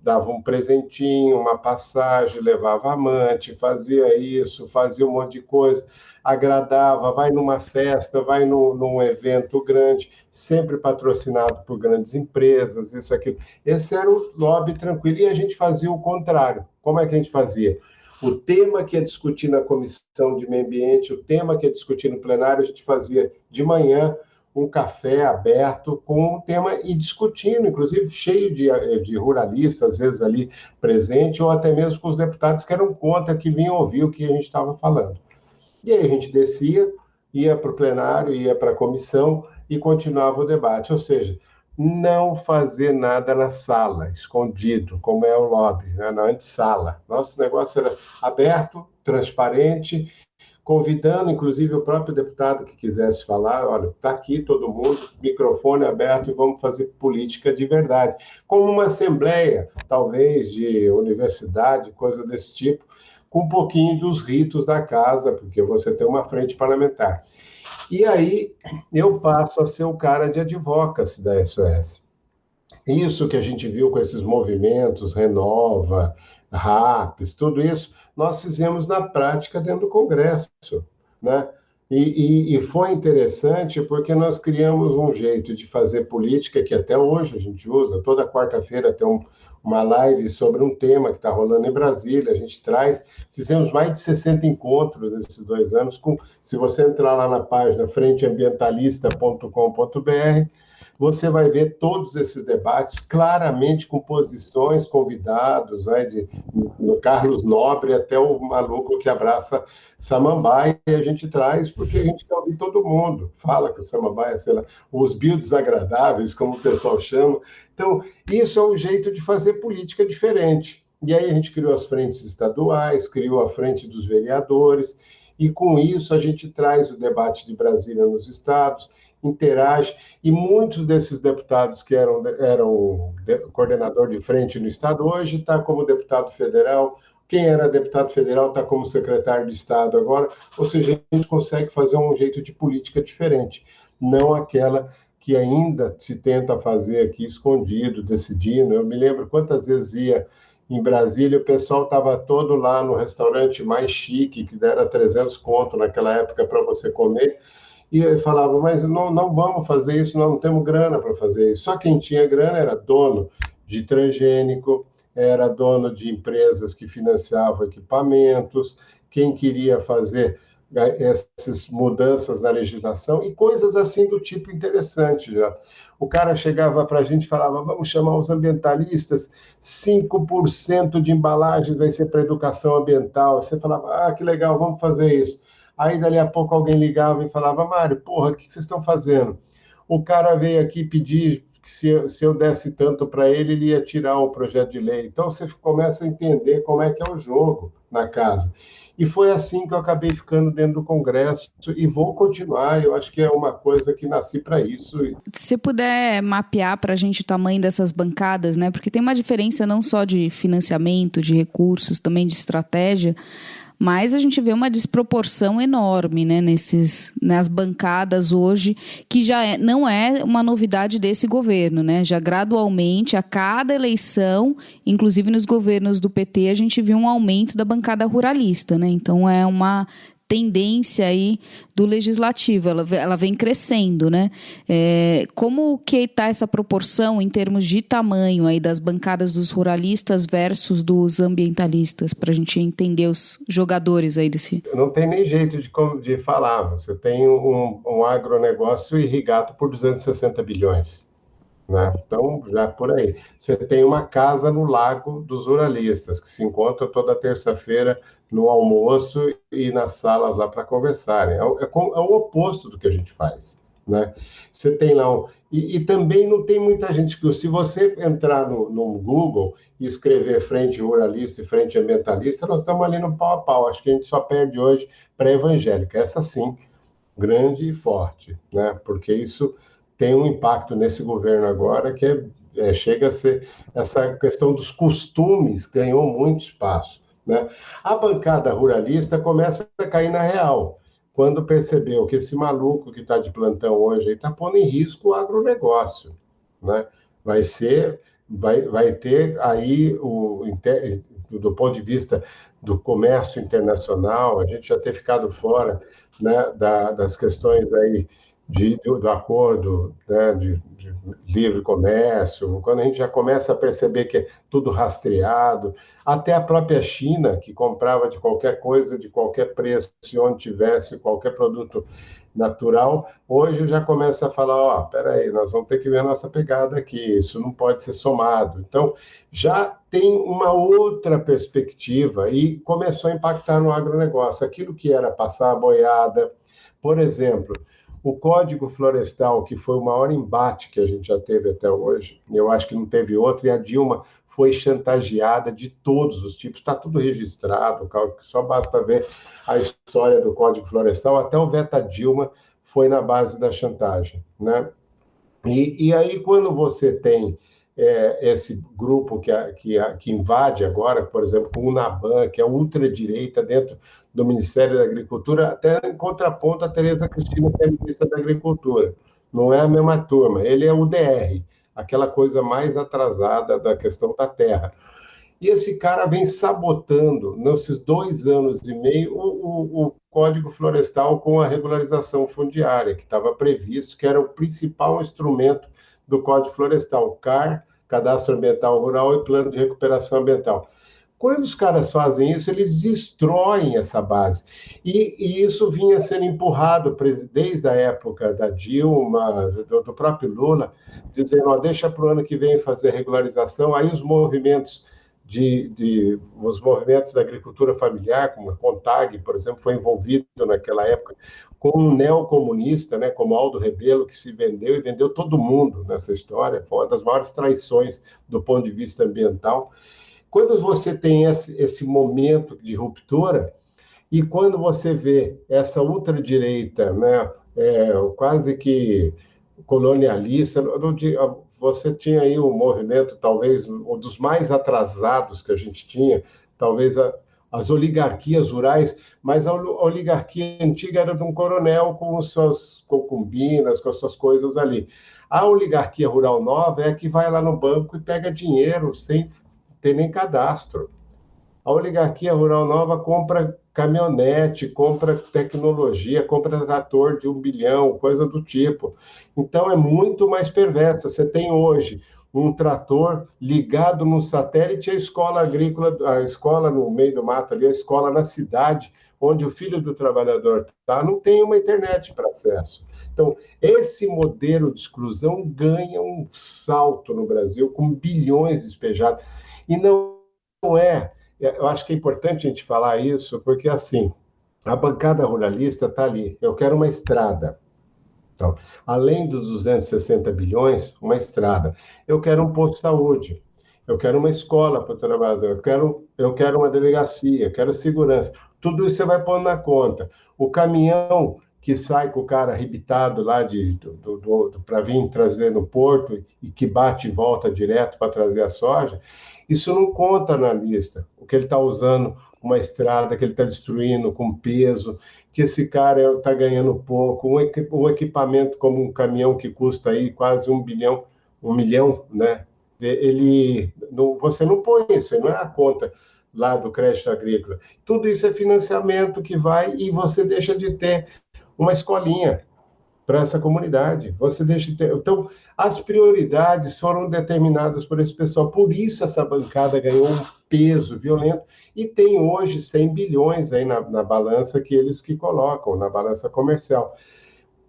dava um presentinho, uma passagem, levava amante, fazia isso, fazia um monte de coisa, agradava, vai numa festa, vai num evento grande, sempre patrocinado por grandes empresas, isso, aquilo. Esse era o lobby tranquilo, e a gente fazia o contrário. Como é que a gente fazia? O tema que ia discutir na Comissão de Meio Ambiente, o tema que ia discutir no plenário, a gente fazia de manhã, um café aberto com o tema e discutindo, inclusive cheio de ruralistas, às vezes ali presente, ou até mesmo com os deputados que eram contra, que vinham ouvir o que a gente estava falando. E aí a gente descia, ia para o plenário, ia para a comissão e continuava o debate. Ou seja, não fazer nada na sala, escondido, como é o lobby, né? Na antessala. Nosso negócio era aberto, transparente, convidando, inclusive, o próprio deputado que quisesse falar, olha, está aqui todo mundo, microfone aberto e vamos fazer política de verdade. Como uma assembleia, talvez, de universidade, coisa desse tipo, com um pouquinho dos ritos da casa, porque você tem uma frente parlamentar. E aí, eu passo a ser o cara de advocacy da SOS. Isso que a gente viu com esses movimentos, Renova, RAPs, tudo isso, nós fizemos na prática dentro do Congresso, né? E foi interessante porque nós criamos um jeito de fazer política que até hoje a gente usa. Toda quarta-feira tem uma live sobre um tema que está rolando em Brasília, a gente traz, fizemos mais de 60 encontros nesses 2 anos, se você entrar lá na página frenteambientalista.com.br, você vai ver todos esses debates claramente com posições, convidados, né, do Carlos Nobre até o maluco que abraça Samambaia, e a gente traz porque a gente quer ouvir todo mundo. Fala que o Samambaia, sei lá, os biodesagradáveis, como o pessoal chama. Então, isso é um jeito de fazer política diferente. E aí a gente criou as frentes estaduais, criou a frente dos vereadores, e com isso a gente traz o debate de Brasília nos estados, interage, e muitos desses deputados que eram coordenador de frente no Estado, hoje está como deputado federal, quem era deputado federal está como secretário de Estado agora, ou seja, a gente consegue fazer um jeito de política diferente, não aquela que ainda se tenta fazer aqui escondido, decidindo. Eu me lembro quantas vezes ia em Brasília, o pessoal estava todo lá no restaurante mais chique, que era 300 conto naquela época para você comer, e eu falava, mas não vamos fazer isso, nós não temos grana para fazer isso. Só quem tinha grana era dono de transgênico, era dono de empresas que financiavam equipamentos, quem queria fazer essas mudanças na legislação e coisas assim do tipo interessante já. O cara chegava para a gente e falava, vamos chamar os ambientalistas, 5% de embalagem vai ser para educação ambiental. Você falava, que legal, vamos fazer isso. Aí, dali a pouco, alguém ligava e falava, Mário, porra, o que vocês estão fazendo? O cara veio aqui pedir que se eu desse tanto para ele, ele ia tirar o projeto de lei. Então você começa a entender como é que é o jogo na casa. E foi assim que eu acabei ficando dentro do Congresso e vou continuar. Eu acho que é uma coisa que nasci para isso. Se puder mapear para a gente o tamanho dessas bancadas, né? Porque tem uma diferença não só de financiamento, de recursos, também de estratégia, mas a gente vê uma desproporção enorme, né, nas bancadas hoje, que já não é uma novidade desse governo, né? Já gradualmente, a cada eleição, inclusive nos governos do PT, a gente viu um aumento da bancada ruralista, né? Então é uma tendência aí do legislativo, ela vem crescendo, né? Como que está essa proporção em termos de tamanho aí das bancadas dos ruralistas versus dos ambientalistas, para a gente entender os jogadores aí desse... Não tem nem jeito de falar, você tem um agronegócio irrigado por 260 bilhões. Né? Então, já por aí. Você tem uma casa no Lago dos Ruralistas, que se encontra toda terça-feira no almoço e nas salas lá para conversarem. É o oposto do que a gente faz. Né? Você tem lá e também não tem muita gente que... Se você entrar no Google e escrever frente ruralista e frente ambientalista, nós estamos ali no pau a pau. Acho que a gente só perde hoje para a evangélica. Essa sim, grande e forte, né? Porque isso tem um impacto nesse governo agora que chega a ser... Essa questão dos costumes ganhou muito espaço. Né? A bancada ruralista começa a cair na real, quando percebeu que esse maluco que está de plantão hoje está pondo em risco o agronegócio. Né? Vai ter aí, do ponto de vista do comércio internacional, a gente já ter ficado fora, né, das questões aí do acordo, né, de livre comércio, quando a gente já começa a perceber que é tudo rastreado, até a própria China, que comprava de qualquer coisa, de qualquer preço, se onde tivesse qualquer produto natural, hoje já começa a falar, peraí, nós vamos ter que ver a nossa pegada aqui, isso não pode ser somado. Então, já tem uma outra perspectiva e começou a impactar no agronegócio. Aquilo que era passar a boiada, por exemplo... O Código Florestal, que foi o maior embate que a gente já teve até hoje, eu acho que não teve outro, e a Dilma foi chantageada de todos os tipos, está tudo registrado, só basta ver a história do Código Florestal, até o veto da Dilma foi na base da chantagem. Né? E aí, quando você tem esse grupo que invade agora, por exemplo, com o Naban, que é ultradireita dentro do Ministério da Agricultura, até em contraponto a Tereza Cristina, que é ministra da Agricultura. Não é a mesma turma, ele é o DR, aquela coisa mais atrasada da questão da terra. E esse cara vem sabotando, nesses 2 anos e meio, o Código Florestal com a regularização fundiária, que estava previsto, que era o principal instrumento do Código Florestal, o CAR, Cadastro Ambiental Rural e Plano de Recuperação Ambiental. Quando os caras fazem isso, eles destroem essa base. E isso vinha sendo empurrado desde a época da Dilma, do próprio Lula, dizendo, deixa para o ano que vem fazer regularização. Aí os movimentos os movimentos da agricultura familiar, como a CONTAG, por exemplo, foi envolvido naquela época com um neocomunista, né, como Aldo Rebelo, que se vendeu e vendeu todo mundo nessa história. Foi uma das maiores traições do ponto de vista ambiental. Quando você tem esse momento de ruptura, e quando você vê essa ultradireita, né, quase que colonialista, você tinha aí um movimento, talvez, um dos mais atrasados que a gente tinha, talvez as oligarquias rurais, mas a oligarquia antiga era de um coronel com as suas concubinas, com as suas coisas ali. A oligarquia rural nova é a que vai lá no banco e pega dinheiro sem ter nem cadastro. A oligarquia rural nova compra caminhonete, compra tecnologia, compra trator de 1 bilhão, coisa do tipo. Então, é muito mais perversa. Você tem hoje um trator ligado no satélite à escola agrícola, a escola no meio do mato ali, a escola na cidade, onde o filho do trabalhador está, não tem uma internet para acesso. Então, esse modelo de exclusão ganha um salto no Brasil, com bilhões despejados. E não é... Eu acho que é importante a gente falar isso, porque, assim, a bancada ruralista está ali. Eu quero uma estrada. Então, além dos 260 bilhões, uma estrada. Eu quero um posto de saúde, eu quero uma escola para o trabalhador, eu quero uma delegacia, eu quero segurança. Tudo isso você vai pondo na conta. O caminhão que sai com o cara arrebitado lá para vir trazer no porto e que bate e volta direto para trazer a soja, isso não conta na lista. O que ele está usando, uma estrada que ele está destruindo com peso, que esse cara está ganhando pouco, um equipamento como um caminhão que custa aí quase 1 milhão, né? Você não põe isso, não é a conta lá do crédito agrícola. Tudo isso é financiamento que vai e você deixa de ter uma escolinha para essa comunidade. Você deixa de ter... Então, as prioridades foram determinadas por esse pessoal. Por isso essa bancada ganhou um peso violento e tem hoje 100 bilhões aí na balança que eles que colocam, na balança comercial.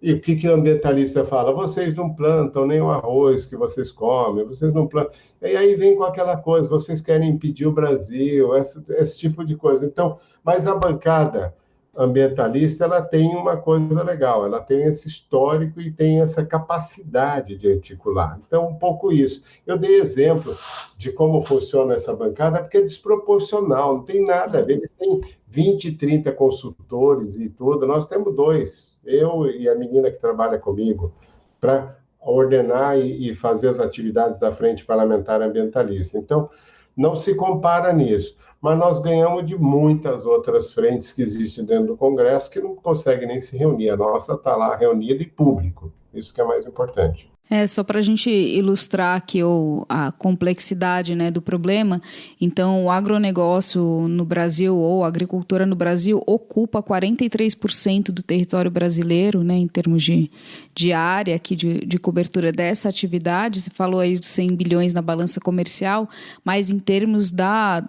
E o que o ambientalista fala? Vocês não plantam nem o arroz que vocês comem, vocês não plantam... E aí vem com aquela coisa, vocês querem impedir o Brasil, esse tipo de coisa. Então, mas a bancada ambientalista, ela tem uma coisa legal, ela tem esse histórico e tem essa capacidade de articular. Então, um pouco isso. Eu dei exemplo de como funciona essa bancada, porque é desproporcional, não tem nada a ver. Eles têm 20, 30 consultores e tudo, nós temos 2, eu e a menina que trabalha comigo, para ordenar e fazer as atividades da Frente Parlamentar Ambientalista. Então, não se compara nisso. Mas nós ganhamos de muitas outras frentes que existem dentro do Congresso que não conseguem nem se reunir. A nossa está lá reunida e público. Isso que é mais importante. Só para a gente ilustrar aqui a complexidade, né, do problema. Então, o agronegócio no Brasil, ou a agricultura no Brasil, ocupa 43% do território brasileiro, né, em termos de área aqui de cobertura dessa atividade. Você falou aí dos 100 bilhões na balança comercial, mas em termos da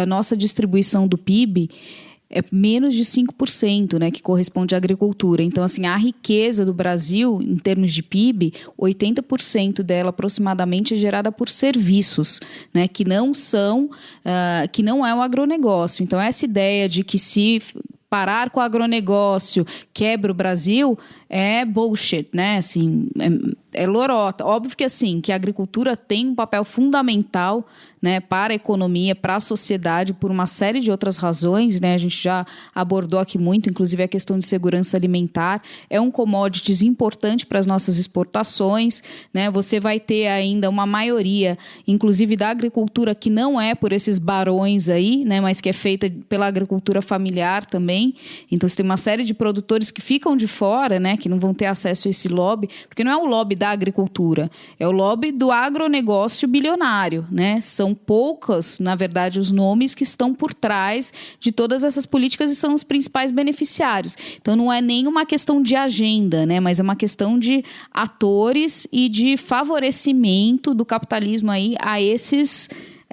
nossa distribuição do PIB, é menos de 5%, né, que corresponde à agricultura. Então, assim, a riqueza do Brasil, em termos de PIB, 80% dela aproximadamente é gerada por serviços, né, que não é o agronegócio. Então, essa ideia de que se parar com o agronegócio quebra o Brasil é bullshit, né? Assim, é lorota. Óbvio que, assim, que a agricultura tem um papel fundamental, né, para a economia, para a sociedade, por uma série de outras razões, né? A gente já abordou aqui muito, inclusive a questão de segurança alimentar. É um commodities importante para as nossas exportações, né? Você vai ter ainda uma maioria, inclusive da agricultura, que não é por esses barões aí, né, mas que é feita pela agricultura familiar também. Então, você tem uma série de produtores que ficam de fora, né, que não vão ter acesso a esse lobby, porque não é o lobby da agricultura, é o lobby do agronegócio bilionário, né? São poucos, na verdade, os nomes que estão por trás de todas essas políticas e são os principais beneficiários. Então, não é nem uma questão de agenda, né? Mas é uma questão de atores e de favorecimento do capitalismo aí a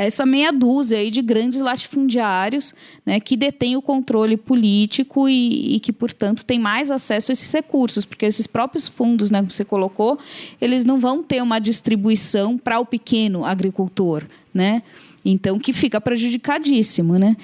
essa meia dúzia aí de grandes latifundiários, né, que detêm o controle político e que, portanto, têm mais acesso a esses recursos, porque esses próprios fundos, né, que você colocou, eles não vão ter uma distribuição para o pequeno agricultor, né? Então, que fica prejudicadíssimo, né?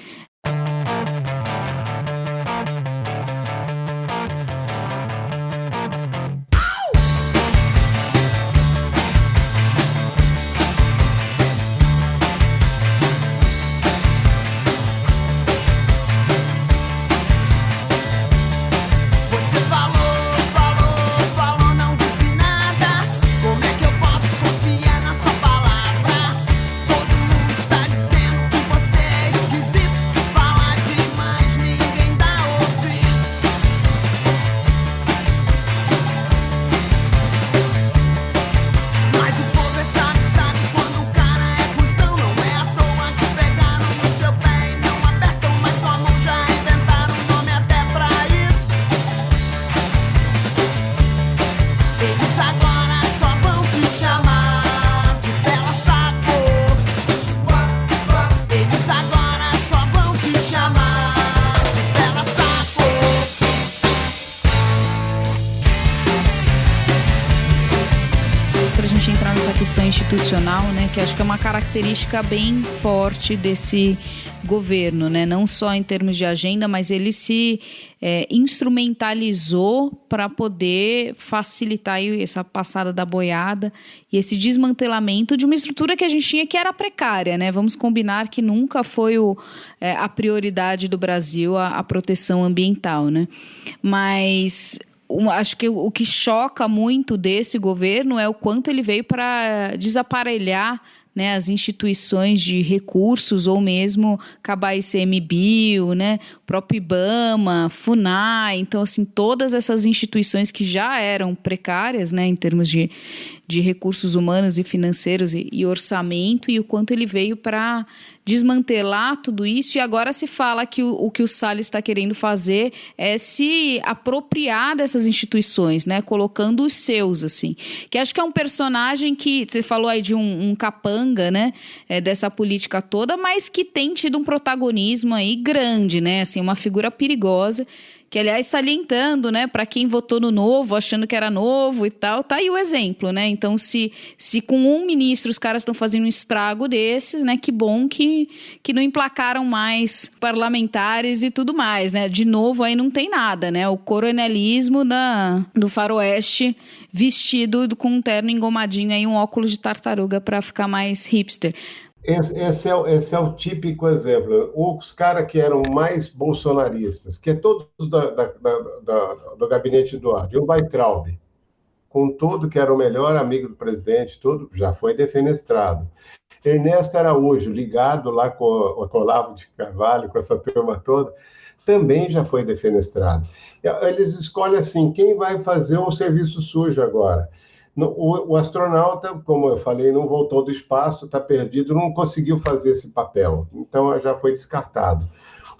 Todo mundo tá dizendo que você é esquisito. institucional, né, que acho que é uma característica bem forte desse governo, né, não só em termos de agenda, mas ele se instrumentalizou para poder facilitar aí essa passada da boiada e esse desmantelamento de uma estrutura que a gente tinha que era precária, né? Vamos combinar que nunca foi a prioridade do Brasil a proteção ambiental, né? Mas acho que o que choca muito desse governo é o quanto ele veio para desaparelhar, né, as instituições de recursos ou mesmo acabar ICMBio, né, o próprio IBAMA, FUNAI. Então, assim, todas essas instituições que já eram precárias, né, em termos de recursos humanos e financeiros e orçamento, e o quanto ele veio para desmantelar tudo isso. E agora se fala que o que o Salles está querendo fazer é se apropriar dessas instituições, né, colocando os seus, assim. Que acho que é um personagem que, você falou aí de um capanga, né, dessa política toda, mas que tem tido um protagonismo aí grande, né, assim, uma figura perigosa. Que, aliás, salientando, né, para quem votou no Novo, achando que era novo e tal, tá aí o exemplo, né? Então, se com um ministro os caras estão fazendo um estrago desses, né, que bom que não emplacaram mais parlamentares e tudo mais, né? De novo, aí não tem nada, né? O coronelismo do faroeste vestido com um terno engomadinho aí, um óculos de tartaruga para ficar mais hipster. Esse é o típico exemplo. Os caras que eram mais bolsonaristas, que é todos do gabinete do ódio, o Weintraub, com tudo que era o melhor amigo do presidente, tudo já foi defenestrado. Ernesto Araújo, ligado lá com o Olavo de Carvalho, com essa turma toda, também já foi defenestrado. Eles escolhem assim, quem vai fazer o serviço sujo agora? O astronauta, como eu falei, não voltou do espaço, está perdido, não conseguiu fazer esse papel. Então, já foi descartado.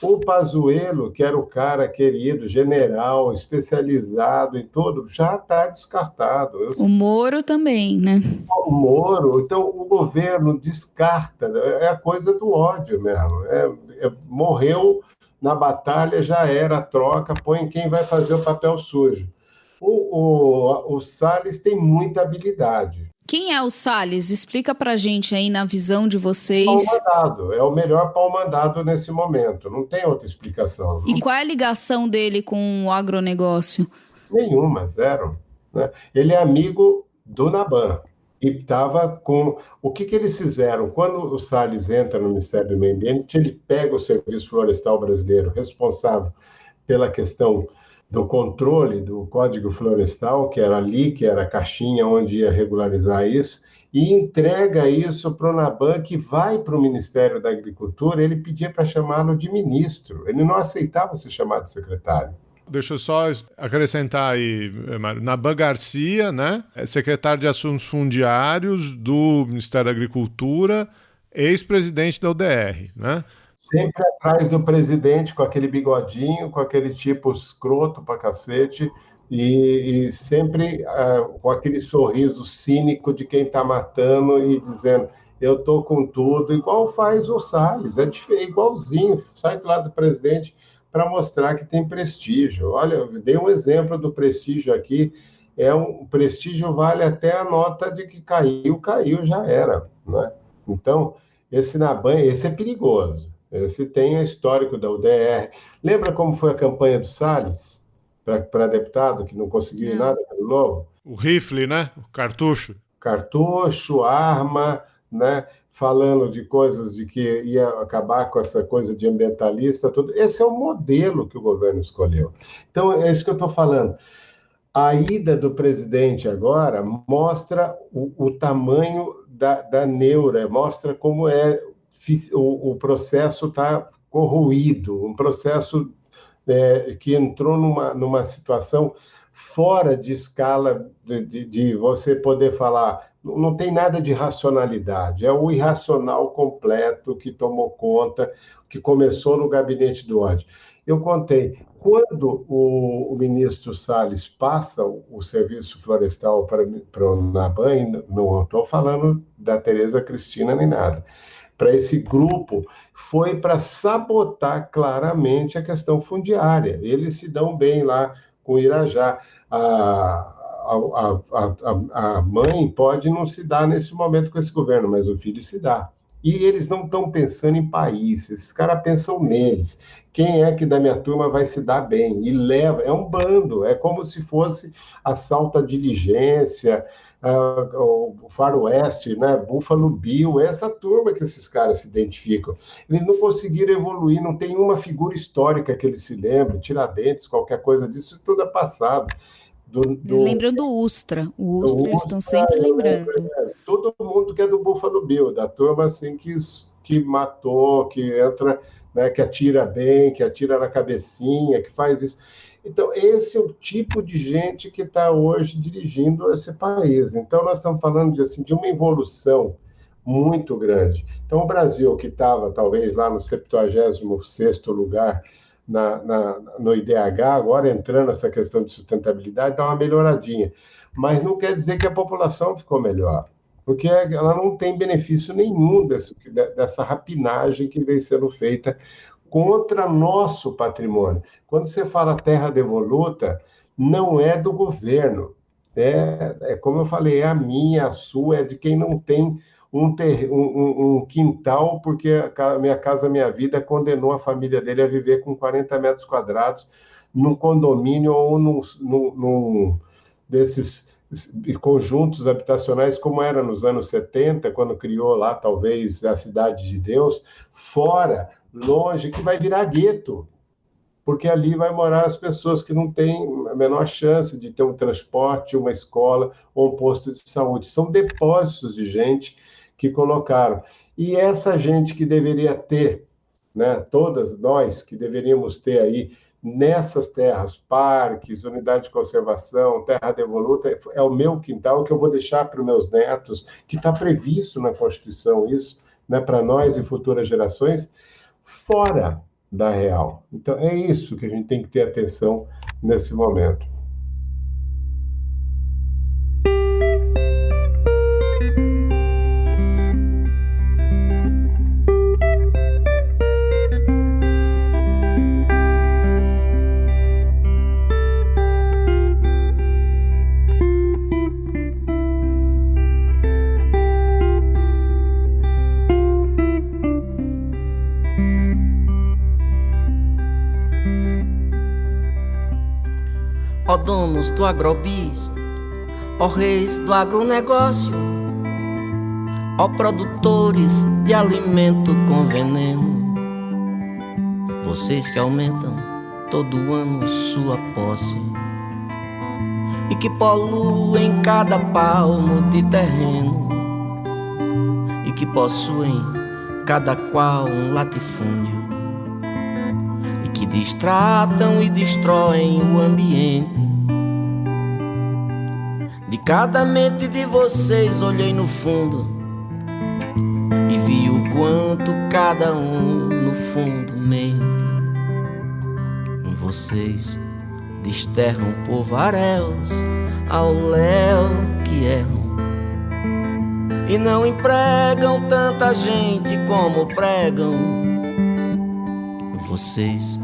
O Pazuello, que era o cara querido, general, especializado em tudo, já está descartado. O Moro também, né? O Moro. Então, o governo descarta. É a coisa do ódio mesmo. Morreu na batalha, já era a troca, põe quem vai fazer o papel sujo. O Salles tem muita habilidade. Quem é o Salles? Explica pra gente aí na visão de vocês. Pau-mandado, é o melhor pau-mandado nesse momento, não tem outra explicação. E qual é a ligação dele com o agronegócio? Nenhuma, zero. Né? Ele é amigo do Naban e estava com... O que eles fizeram? Quando o Salles entra no Ministério do Meio Ambiente, ele pega o Serviço Florestal Brasileiro, responsável pela questão do controle do Código Florestal, que era ali, que era a caixinha onde ia regularizar isso, e entrega isso para o Naban, que vai para o Ministério da Agricultura. Ele pedia para chamá-lo de ministro, ele não aceitava ser chamado de secretário. Deixa eu só acrescentar aí, Mário. Naban Garcia, né, é secretário de Assuntos Fundiários do Ministério da Agricultura, ex-presidente da UDR, né? Sempre atrás do presidente, com aquele bigodinho, com aquele tipo escroto pra cacete, e sempre com aquele sorriso cínico de quem está matando e dizendo, eu tô com tudo, igual faz o Salles, é igualzinho, sai do lado do presidente para mostrar que tem prestígio. Olha, eu dei um exemplo do prestígio aqui, um prestígio vale até a nota de que caiu, já era, né? Então, esse Naban, esse é perigoso. Esse tem o histórico da UDR. Lembra como foi a campanha do Salles para deputado, que não conseguiu nada pelo Novo? O rifle, né? O cartucho. Cartucho, arma, né? Falando de coisas de que ia acabar com essa coisa de ambientalista, tudo. Esse é o modelo que o governo escolheu. Então, é isso que eu estou falando. A ida do presidente agora mostra o tamanho da neura, mostra como o processo está corroído, um processo que entrou numa situação fora de escala de você poder falar, não tem nada de racionalidade, é o irracional completo que tomou conta, que começou no gabinete do ódio. Eu contei, quando o ministro Salles passa o serviço florestal para o Naban, não estou falando da Tereza Cristina nem nada, para esse grupo, foi para sabotar claramente a questão fundiária. Eles se dão bem lá com o Irajá. a mãe pode não se dar nesse momento com esse governo, mas o filho se dá. E eles não estão pensando em país, esses caras pensam neles. Quem é que da minha turma vai se dar bem? E leva, é um bando, é como se fosse assalto à diligência, o Faroeste, né? Buffalo Bill, essa turma que esses caras se identificam. Eles não conseguiram evoluir, não tem uma figura histórica que eles se lembrem, Tiradentes, qualquer coisa disso, tudo é passado. Eles lembram do Ustra. O Ustra eles estão sempre lembrando. Todo mundo que é do Buffalo Bill, da turma assim que matou, que entra, né, que atira bem, que atira na cabecinha, que faz isso. Então, esse é o tipo de gente que está hoje dirigindo esse país. Então, nós estamos falando de uma evolução muito grande. Então, o Brasil, que estava talvez lá no 76º lugar no IDH, agora entrando nessa questão de sustentabilidade, dá uma melhoradinha. Mas não quer dizer que a população ficou melhor, porque ela não tem benefício nenhum dessa rapinagem que vem sendo feita contra nosso patrimônio. Quando você fala terra devoluta, não é do governo. Como eu falei, é a minha, a sua, é de quem não tem um quintal, porque a Minha Casa Minha Vida condenou a família dele a viver com 40 metros quadrados num condomínio ou num desses conjuntos habitacionais, como era nos anos 70, quando criou lá, talvez, a Cidade de Deus, fora, longe, que vai virar gueto, porque ali vai morar as pessoas que não têm a menor chance de ter um transporte, uma escola ou um posto de saúde. São depósitos de gente que colocaram. E essa gente que deveria ter, né, todas nós que deveríamos ter aí, nessas terras, parques, unidade de conservação, terra devoluta, é o meu quintal que eu vou deixar para os meus netos, que está previsto na Constituição isso, né, para nós e futuras gerações, fora da real. Então, é isso que a gente tem que ter atenção nesse momento. Ó donos do agrobis, ó reis do agronegócio, ó produtores de alimento com veneno, vocês que aumentam todo ano sua posse e que poluem cada palmo de terreno e que possuem cada qual um latifúndio e que distratam e destroem o ambiente. De cada mente de vocês olhei no fundo e vi o quanto cada um no fundo mente. Vocês desterram povaréus ao léu que erram e não empregam tanta gente como pregam. Vocês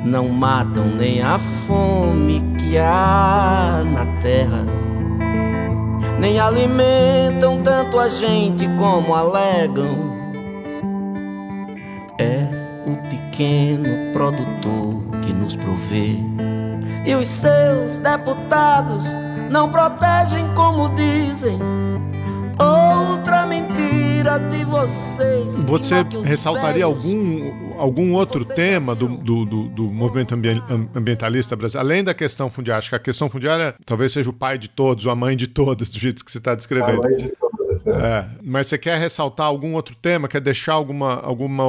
não matam nem a fome que há na terra, nem alimentam tanto a gente como alegam. É o pequeno produtor que nos provê e os seus deputados não protegem como dizem. Outra mentira de vocês. Você ressaltaria algum outro tema do movimento ambientalista brasileiro, além da questão fundiária? Acho que a questão fundiária talvez seja o pai de todos, ou a mãe de todas, do jeito que você está descrevendo. A mãe de todas, mas você quer ressaltar algum outro tema? Quer deixar algum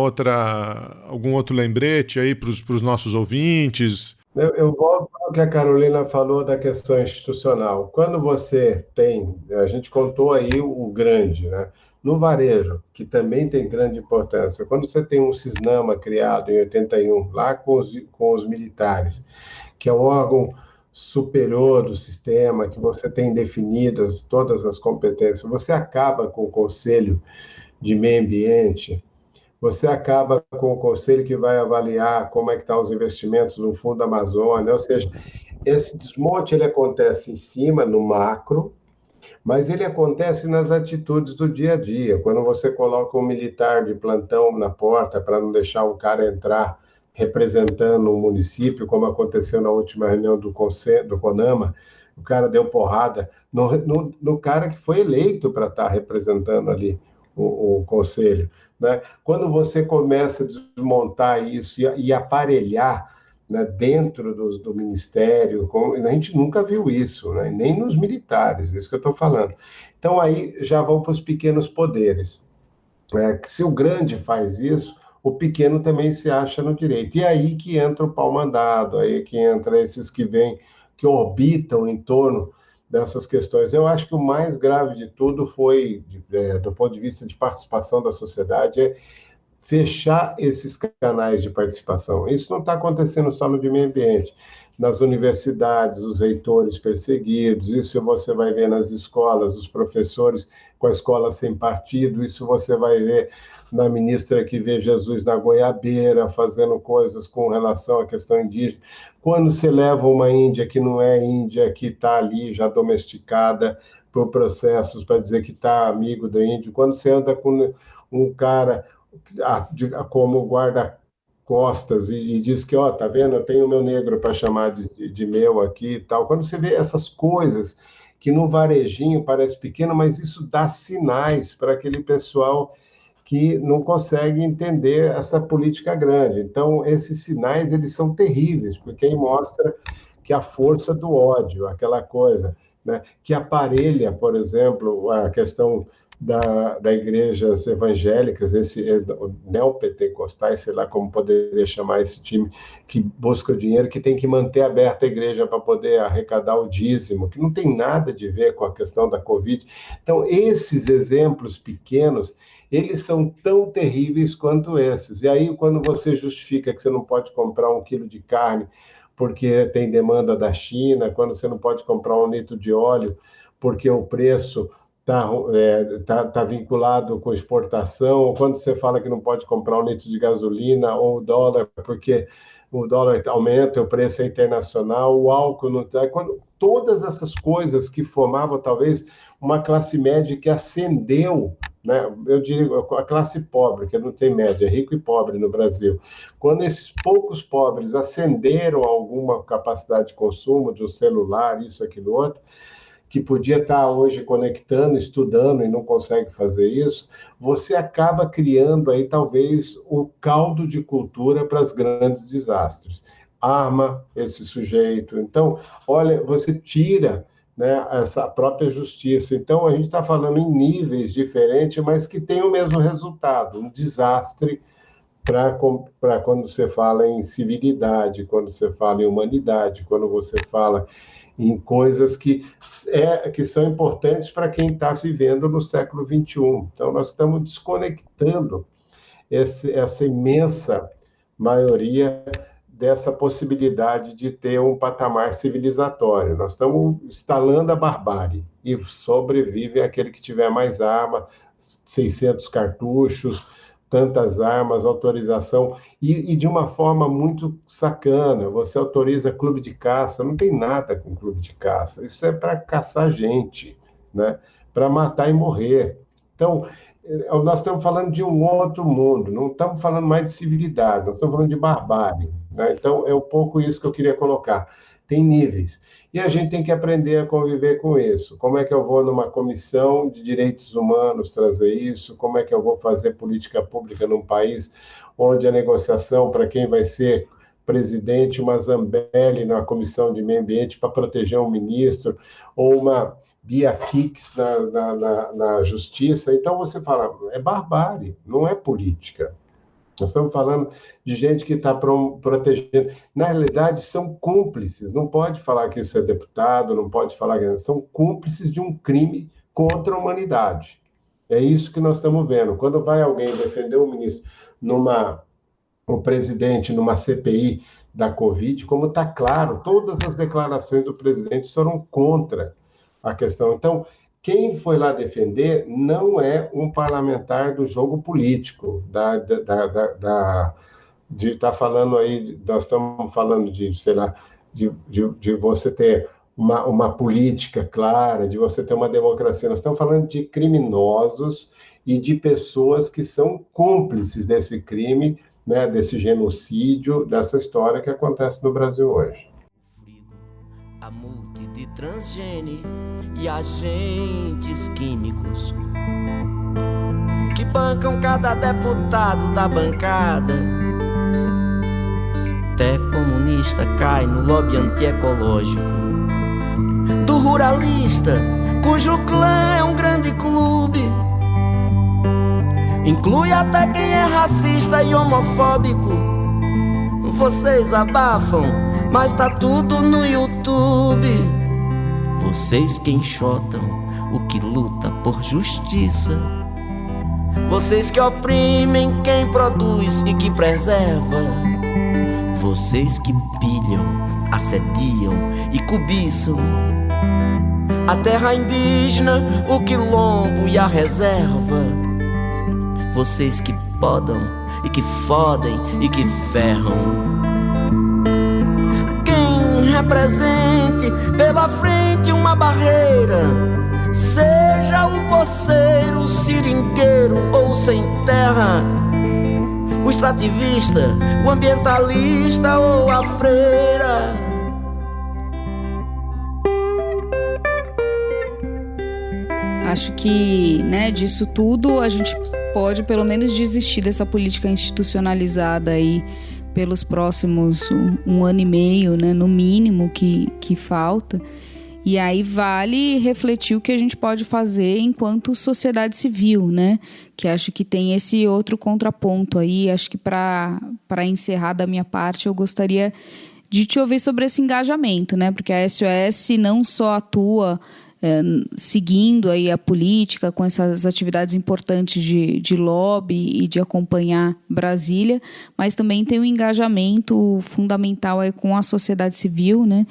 outro lembrete aí para os nossos ouvintes? Eu volto ao que a Carolina falou da questão institucional. Quando você tem, a gente contou aí o grande, né? No varejo, que também tem grande importância, quando você tem um Cisnama criado em 81, lá com os militares, que é um órgão superior do sistema, que você tem definidas todas as competências, você acaba com o Conselho de Meio Ambiente, você acaba com o conselho que vai avaliar como é que estão os investimentos no Fundo Amazônia, ou seja, esse desmonte ele acontece em cima, no macro, mas ele acontece nas atitudes do dia a dia. Quando você coloca um militar de plantão na porta para não deixar um cara entrar representando o município, como aconteceu na última reunião do CONAMA, o cara deu porrada no cara que foi eleito para estar representando ali o conselho, né? Quando você começa a desmontar isso e aparelhar, né, dentro do ministério, a gente nunca viu isso, né? Nem nos militares, é isso que eu estou falando. Então aí já vão para os pequenos poderes. Que se o grande faz isso, o pequeno também se acha no direito. E aí que entra o pau-mandado, aí que entra esses que vêm, que orbitam em torno dessas questões. Eu acho que o mais grave de tudo foi, do ponto de vista de participação da sociedade, é fechar esses canais de participação. Isso não está acontecendo só no de meio ambiente. Nas universidades, os reitores perseguidos, isso você vai ver nas escolas, os professores com a escola sem partido, isso você vai ver na ministra que vê Jesus na goiabeira, fazendo coisas com relação à questão indígena. Quando você leva uma índia que não é índia, que está ali já domesticada por processos para dizer que está amigo do índio, quando você anda com um cara como guarda-costas e diz que, tá vendo, eu tenho o meu negro para chamar de meu aqui e tal. Quando você vê essas coisas que no varejinho parece pequeno, mas isso dá sinais para aquele pessoal que não consegue entender essa política grande. Então, esses sinais, eles são terríveis, porque aí mostra que a força do ódio, aquela coisa, né, que aparelha, por exemplo, a questão das igrejas evangélicas, esse neopentecostais, sei lá como poderia chamar esse time que busca o dinheiro, que tem que manter aberta a igreja para poder arrecadar o dízimo, que não tem nada de ver com a questão da Covid. Então, esses exemplos pequenos, eles são tão terríveis quanto esses. E aí, quando você justifica que você não pode comprar 1 quilo de carne porque tem demanda da China, quando você não pode comprar 1 litro de óleo porque o preço tá vinculado com exportação, ou quando você fala que não pode comprar 1 litro de gasolina, ou o dólar, porque o dólar aumenta, o preço é internacional, o álcool não está... Todas essas coisas que formavam, talvez, uma classe média que ascendeu, né? Eu diria a classe pobre, que não tem média, é rico e pobre no Brasil. Quando esses poucos pobres ascenderam a alguma capacidade de consumo de um celular, isso, aquilo, outro, que podia estar hoje conectando, estudando e não consegue fazer isso, você acaba criando aí talvez o caldo de cultura para os grandes desastres. Arma esse sujeito. Então, olha, você tira, né, essa própria justiça. Então, a gente está falando em níveis diferentes, mas que tem o mesmo resultado, um desastre para quando você fala em civilidade, quando você fala em humanidade, quando você fala em coisas que são importantes para quem está vivendo no século XXI. Então, nós estamos desconectando essa imensa maioria dessa possibilidade de ter um patamar civilizatório. Nós estamos instalando a barbárie e sobrevive aquele que tiver mais arma, 600 cartuchos, tantas armas, autorização, e de uma forma muito sacana. Você autoriza clube de caça, não tem nada com clube de caça, isso é para caçar gente, né? Para matar e morrer. Então, nós estamos falando de um outro mundo, não estamos falando mais de civilidade, nós estamos falando de barbárie, né? Então, é um pouco isso que eu queria colocar. Tem níveis. E a gente tem que aprender a conviver com isso. Como é que eu vou numa comissão de direitos humanos trazer isso? Como é que eu vou fazer política pública num país onde a negociação para quem vai ser presidente, uma Zambelli na comissão de meio ambiente para proteger um ministro, ou uma Bia Kicis na justiça? Então você fala, é barbárie, não é política. Nós estamos falando de gente que está protegendo. Na realidade, são cúmplices. Não pode falar que isso é deputado, não pode falar que são cúmplices de um crime contra a humanidade. É isso que nós estamos vendo. Quando vai alguém defender um ministro, um presidente numa CPI da Covid, como está claro, todas as declarações do presidente foram contra a questão. Então, quem foi lá defender não é um parlamentar do jogo político, de estar falando aí, nós estamos falando de, sei lá, de você ter uma política clara, de você ter uma democracia. Nós estamos falando de criminosos e de pessoas que são cúmplices desse crime, né, desse genocídio, dessa história que acontece no Brasil hoje. A multi de transgene e agentes químicos que bancam cada deputado da bancada. Até comunista cai no lobby antiecológico do ruralista, cujo clã é um grande clube. Inclui até quem é racista e homofóbico. Vocês abafam, mas tá tudo no YouTube. Vocês que enxotam o que luta por justiça. Vocês que oprimem quem produz e que preserva. Vocês que pilham, assediam e cobiçam a terra indígena, o quilombo e a reserva. Vocês que podam e que fodem e que ferram. Quem represente pela frente uma barreira, seja o poceiro, o seringueiro ou sem terra, o extrativista, o ambientalista ou a freira. Acho que, né, disso tudo a gente pode pelo menos desistir dessa política institucionalizada aí pelos próximos um ano e meio, né, no mínimo que falta. E aí vale refletir o que a gente pode fazer enquanto sociedade civil, né? Que acho que tem esse outro contraponto aí. Acho que para encerrar da minha parte, eu gostaria de te ouvir sobre esse engajamento, né? Porque a SOS não só atua seguindo aí a política com essas atividades importantes de lobby e de acompanhar Brasília, mas também tem um engajamento fundamental aí com a sociedade civil, né?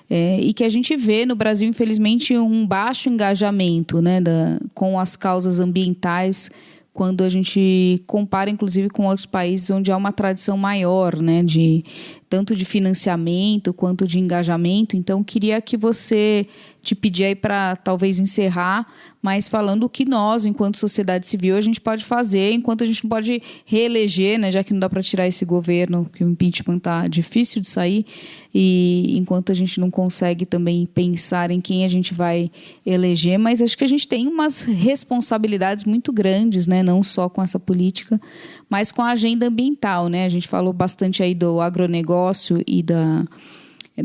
E que a gente vê no Brasil, infelizmente, um baixo engajamento, né, com as causas ambientais, quando a gente compara, inclusive, com outros países onde há uma tradição maior, né, tanto de financiamento quanto de engajamento. Então, queria que você te pedir aí para talvez encerrar, mas falando o que nós, enquanto sociedade civil, a gente pode fazer, enquanto a gente não pode reeleger, né, já que não dá para tirar esse governo, que o impeachment está difícil de sair, e enquanto a gente não consegue também pensar em quem a gente vai eleger, mas acho que a gente tem umas responsabilidades muito grandes, né, não só com essa política, mas com a agenda ambiental, né? A gente falou bastante aí do agronegócio e da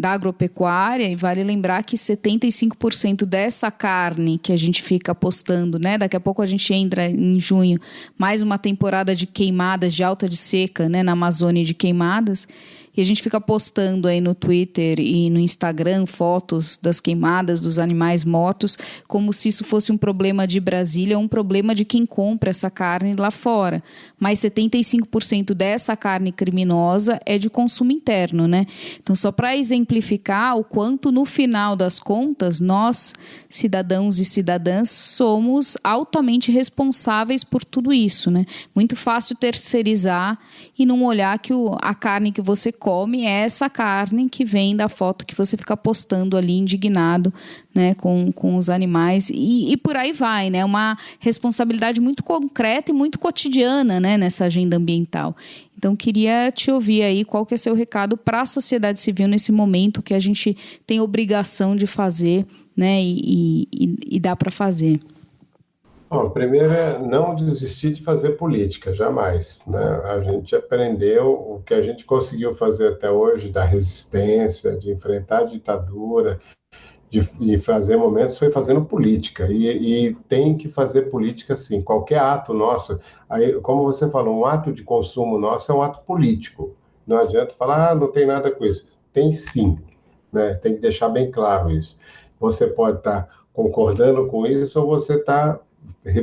agropecuária, e vale lembrar que 75% dessa carne que a gente fica apostando, né? Daqui a pouco a gente entra em junho, mais uma temporada de queimadas, de alta de seca, né? Na Amazônia, de queimadas, e a gente fica postando aí no Twitter e no Instagram fotos das queimadas, dos animais mortos, como se isso fosse um problema de Brasília, um problema de quem compra essa carne lá fora. Mas 75% dessa carne criminosa é de consumo interno, né? Então, só para exemplificar o quanto, no final das contas, nós, cidadãos e cidadãs, somos altamente responsáveis por tudo isso, né? Muito fácil terceirizar e não olhar que a carne que você come é essa carne que vem da foto que você fica postando ali indignado, né, com os animais, e por aí vai, né? Uma responsabilidade muito concreta e muito cotidiana, né, nessa agenda ambiental. Então, queria te ouvir aí qual que é seu recado para a sociedade civil nesse momento que a gente tem obrigação de fazer, né, e dá para fazer. Bom, primeiro é não desistir de fazer política, jamais, né? A gente aprendeu o que a gente conseguiu fazer até hoje, da resistência, de enfrentar a ditadura, de fazer momentos, foi fazendo política, e tem que fazer política sim. Qualquer ato nosso, aí, como você falou, um ato de consumo nosso é um ato político, não adianta falar, não tem nada com isso, tem sim, né? Tem que deixar bem claro isso. Você pode estar concordando com isso ou você está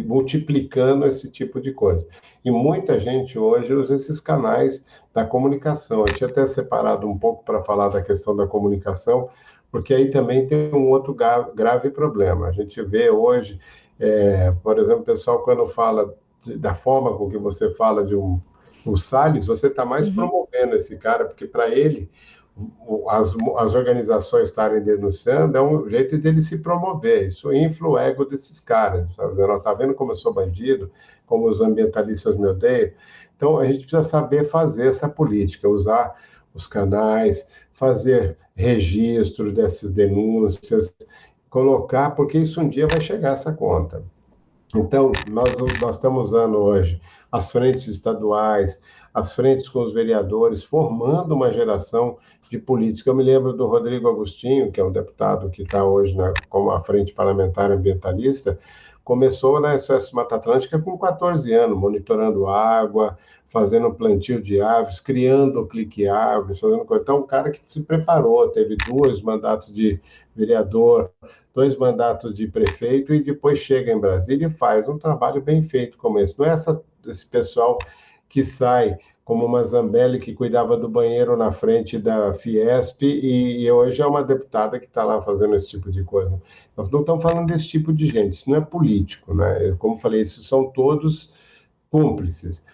multiplicando esse tipo de coisa. E muita gente hoje usa esses canais da comunicação. Eu tinha até separado um pouco para falar da questão da comunicação, porque aí também tem um outro grave problema. A gente vê hoje, por exemplo, o pessoal quando fala da forma com que você fala de um Salles, você está mais promovendo esse cara, porque para ele as organizações estarem denunciando é um jeito dele se promover, isso infla o ego desses caras, tá vendo como eu sou bandido, como os ambientalistas me odeiam? Então a gente precisa saber fazer essa política, usar os canais, fazer registro dessas denúncias, colocar, porque isso um dia vai chegar essa conta. Então, nós estamos usando hoje as frentes estaduais, as frentes com os vereadores, formando uma geração de política. Eu me lembro do Rodrigo Agostinho, que é um deputado que está hoje como a Frente Parlamentar Ambientalista, começou na SOS Mata Atlântica com 14 anos, monitorando água, fazendo plantio de árvores, criando o Clique Árvores, fazendo coisa. Então, um cara que se preparou, teve 2 mandatos de vereador, 2 mandatos de prefeito, e depois chega em Brasília e faz um trabalho bem feito como esse. Não é esse pessoal que sai como uma Zambelli que cuidava do banheiro na frente da Fiesp e hoje é uma deputada que está lá fazendo esse tipo de coisa. Nós não estamos falando desse tipo de gente, isso não é político, né? Como falei, isso são todos cúmplices.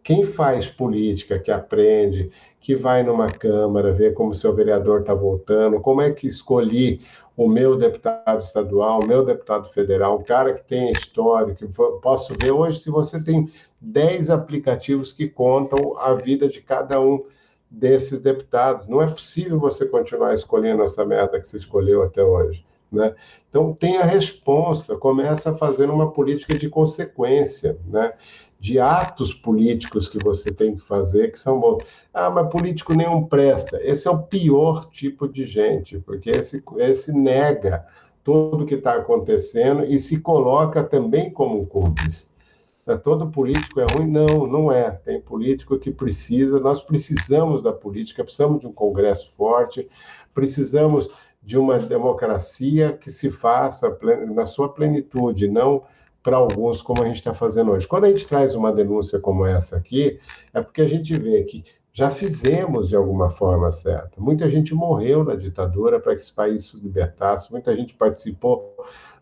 Quem faz política, que aprende, que vai numa Câmara, vê como o seu vereador está votando, como é que escolhi o meu deputado estadual, o meu deputado federal, um cara que tem história, que posso ver hoje se você tem 10 aplicativos que contam a vida de cada um desses deputados. Não é possível você continuar escolhendo essa merda que você escolheu até hoje, né? Então, tem a responsa, começa a fazer uma política de consequência, né? De atos políticos que você tem que fazer, que são bons. Ah, mas político nenhum presta. Esse é o pior tipo de gente, porque esse nega tudo o que está acontecendo e se coloca também como um cúmplice. Todo político é ruim? Não, não é. Tem político que precisa, nós precisamos da política, precisamos de um Congresso forte, precisamos de uma democracia que se faça na sua plenitude, não para alguns, como a gente está fazendo hoje. Quando a gente traz uma denúncia como essa aqui, é porque a gente vê que já fizemos de alguma forma certa. Muita gente morreu na ditadura para que esse país se libertasse, muita gente participou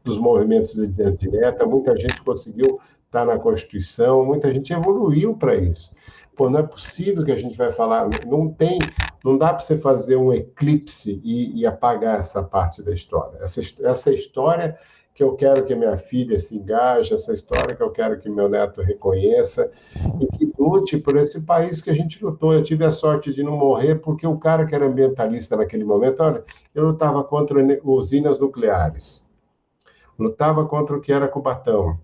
dos movimentos de direta, muita gente conseguiu estar na Constituição, muita gente evoluiu para isso. Pô, não é possível que a gente vai falar, não dá para você fazer um eclipse e apagar essa parte da história. Essa história que eu quero que minha filha se engaje, essa história que eu quero que meu neto reconheça e que lute por esse país que a gente lutou. Eu tive a sorte de não morrer porque o cara que era ambientalista naquele momento, olha, eu lutava contra usinas nucleares, lutava contra o que era Cubatão,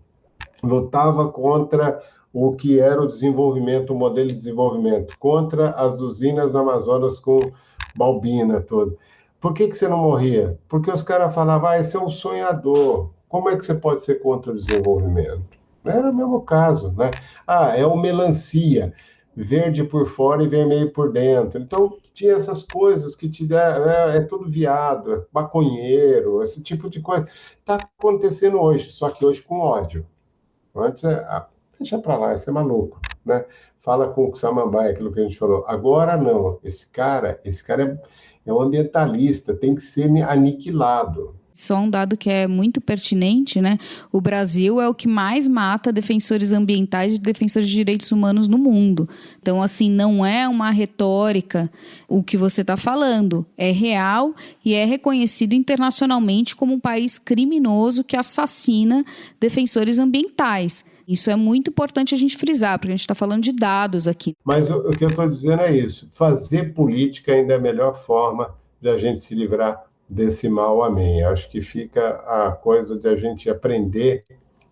lutava contra o que era o desenvolvimento, o modelo de desenvolvimento, contra as usinas no Amazonas com Balbina, tudo. Por que você não morria? Porque os caras falavam, esse é um sonhador. Como é que você pode ser contra o desenvolvimento? Era o mesmo caso, né? É o melancia, verde por fora e vermelho por dentro. Então, tinha essas coisas que te deram, é tudo viado, é maconheiro, esse tipo de coisa. Está acontecendo hoje, só que hoje com ódio. Antes, deixa para lá, esse é maluco, né? Fala com o Samambaia, aquilo que a gente falou. Agora não, esse cara é um ambientalista, tem que ser aniquilado. Só um dado que é muito pertinente, né? O Brasil é o que mais mata defensores ambientais e defensores de direitos humanos no mundo. Então, assim, não é uma retórica o que você está falando. É real e é reconhecido internacionalmente como um país criminoso que assassina defensores ambientais. Isso é muito importante a gente frisar, porque a gente está falando de dados aqui. Mas o que eu estou dizendo é isso. Fazer política ainda é a melhor forma de a gente se livrar desse mal, amém. Acho que fica a coisa de a gente aprender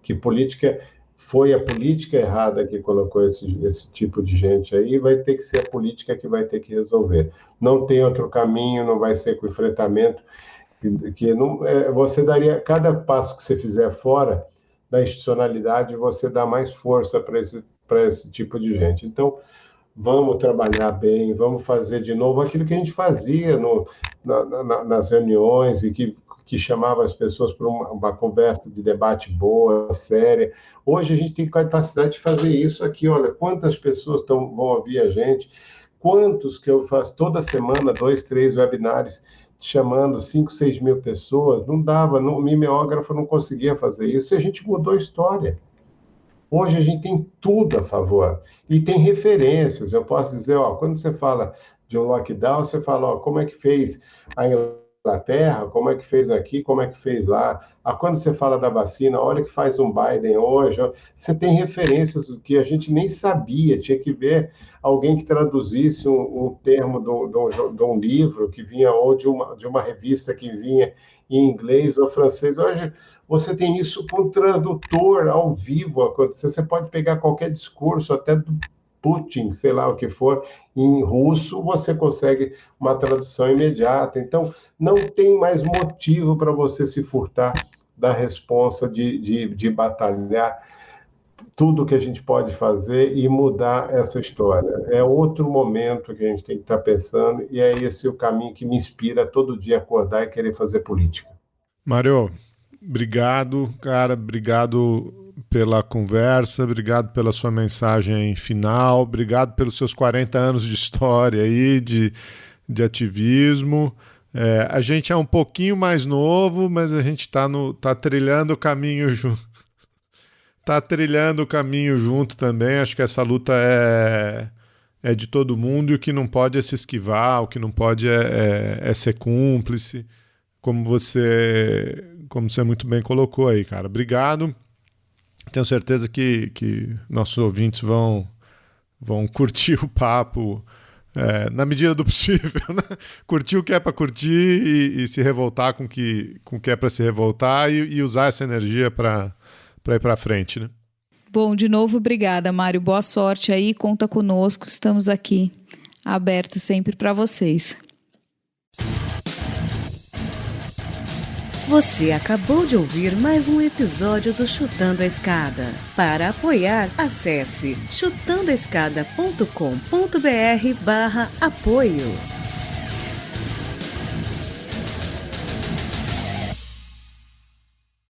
que política foi a política errada que colocou esse tipo de gente aí, vai ter que ser a política que vai ter que resolver. Não tem outro caminho, não vai ser com enfrentamento, que não, você daria, cada passo que você fizer fora da institucionalidade, você dá mais força para esse tipo de gente. Então, vamos trabalhar bem, vamos fazer de novo aquilo que a gente fazia nas reuniões e que chamava as pessoas para uma conversa de debate boa, séria. Hoje a gente tem capacidade de fazer isso aqui. Olha, quantas pessoas vão ouvir a gente, quantos que eu faço toda semana, 2, 3 webinários chamando 5, 6 mil pessoas, não dava, o mimeógrafo não conseguia fazer isso, e a gente mudou a história. Hoje a gente tem tudo a favor, e tem referências. Eu posso dizer, quando você fala de um lockdown, você fala, como é que fez a Inglaterra, como é que fez aqui, como é que fez lá. Quando você fala da vacina, olha que faz um Biden hoje. Você tem referências do que a gente nem sabia, tinha que ver alguém que traduzisse um termo de um livro que vinha, ou de uma revista que vinha em inglês ou francês. Hoje você tem isso com tradutor ao vivo acontecer. Você pode pegar qualquer discurso, até do Putin, sei lá o que for, em russo, você consegue uma tradução imediata. Então, não tem mais motivo para você se furtar da responsa de batalhar tudo que a gente pode fazer e mudar essa história. É outro momento que a gente tem que estar pensando, e é esse o caminho que me inspira todo dia a acordar e querer fazer política. Mário, obrigado, cara, obrigado pela conversa, obrigado pela sua mensagem final, obrigado pelos seus 40 anos de história aí, de ativismo. A gente é um pouquinho mais novo, mas a gente tá trilhando o caminho junto. Tá trilhando o caminho junto também. Acho que essa luta é de todo mundo, e o que não pode é se esquivar, o que não pode é ser cúmplice, como você muito bem colocou aí, cara. Obrigado. Tenho certeza que nossos ouvintes vão curtir o papo na medida do possível, né? Curtir o que é para curtir e se revoltar com o que é para se revoltar, e usar essa energia para ir para frente, né? Bom, de novo, obrigada, Mário. Boa sorte aí, conta conosco, estamos aqui abertos sempre para vocês. Você acabou de ouvir mais um episódio do Chutando a Escada. Para apoiar, acesse chutandoaescada.com.br/apoio.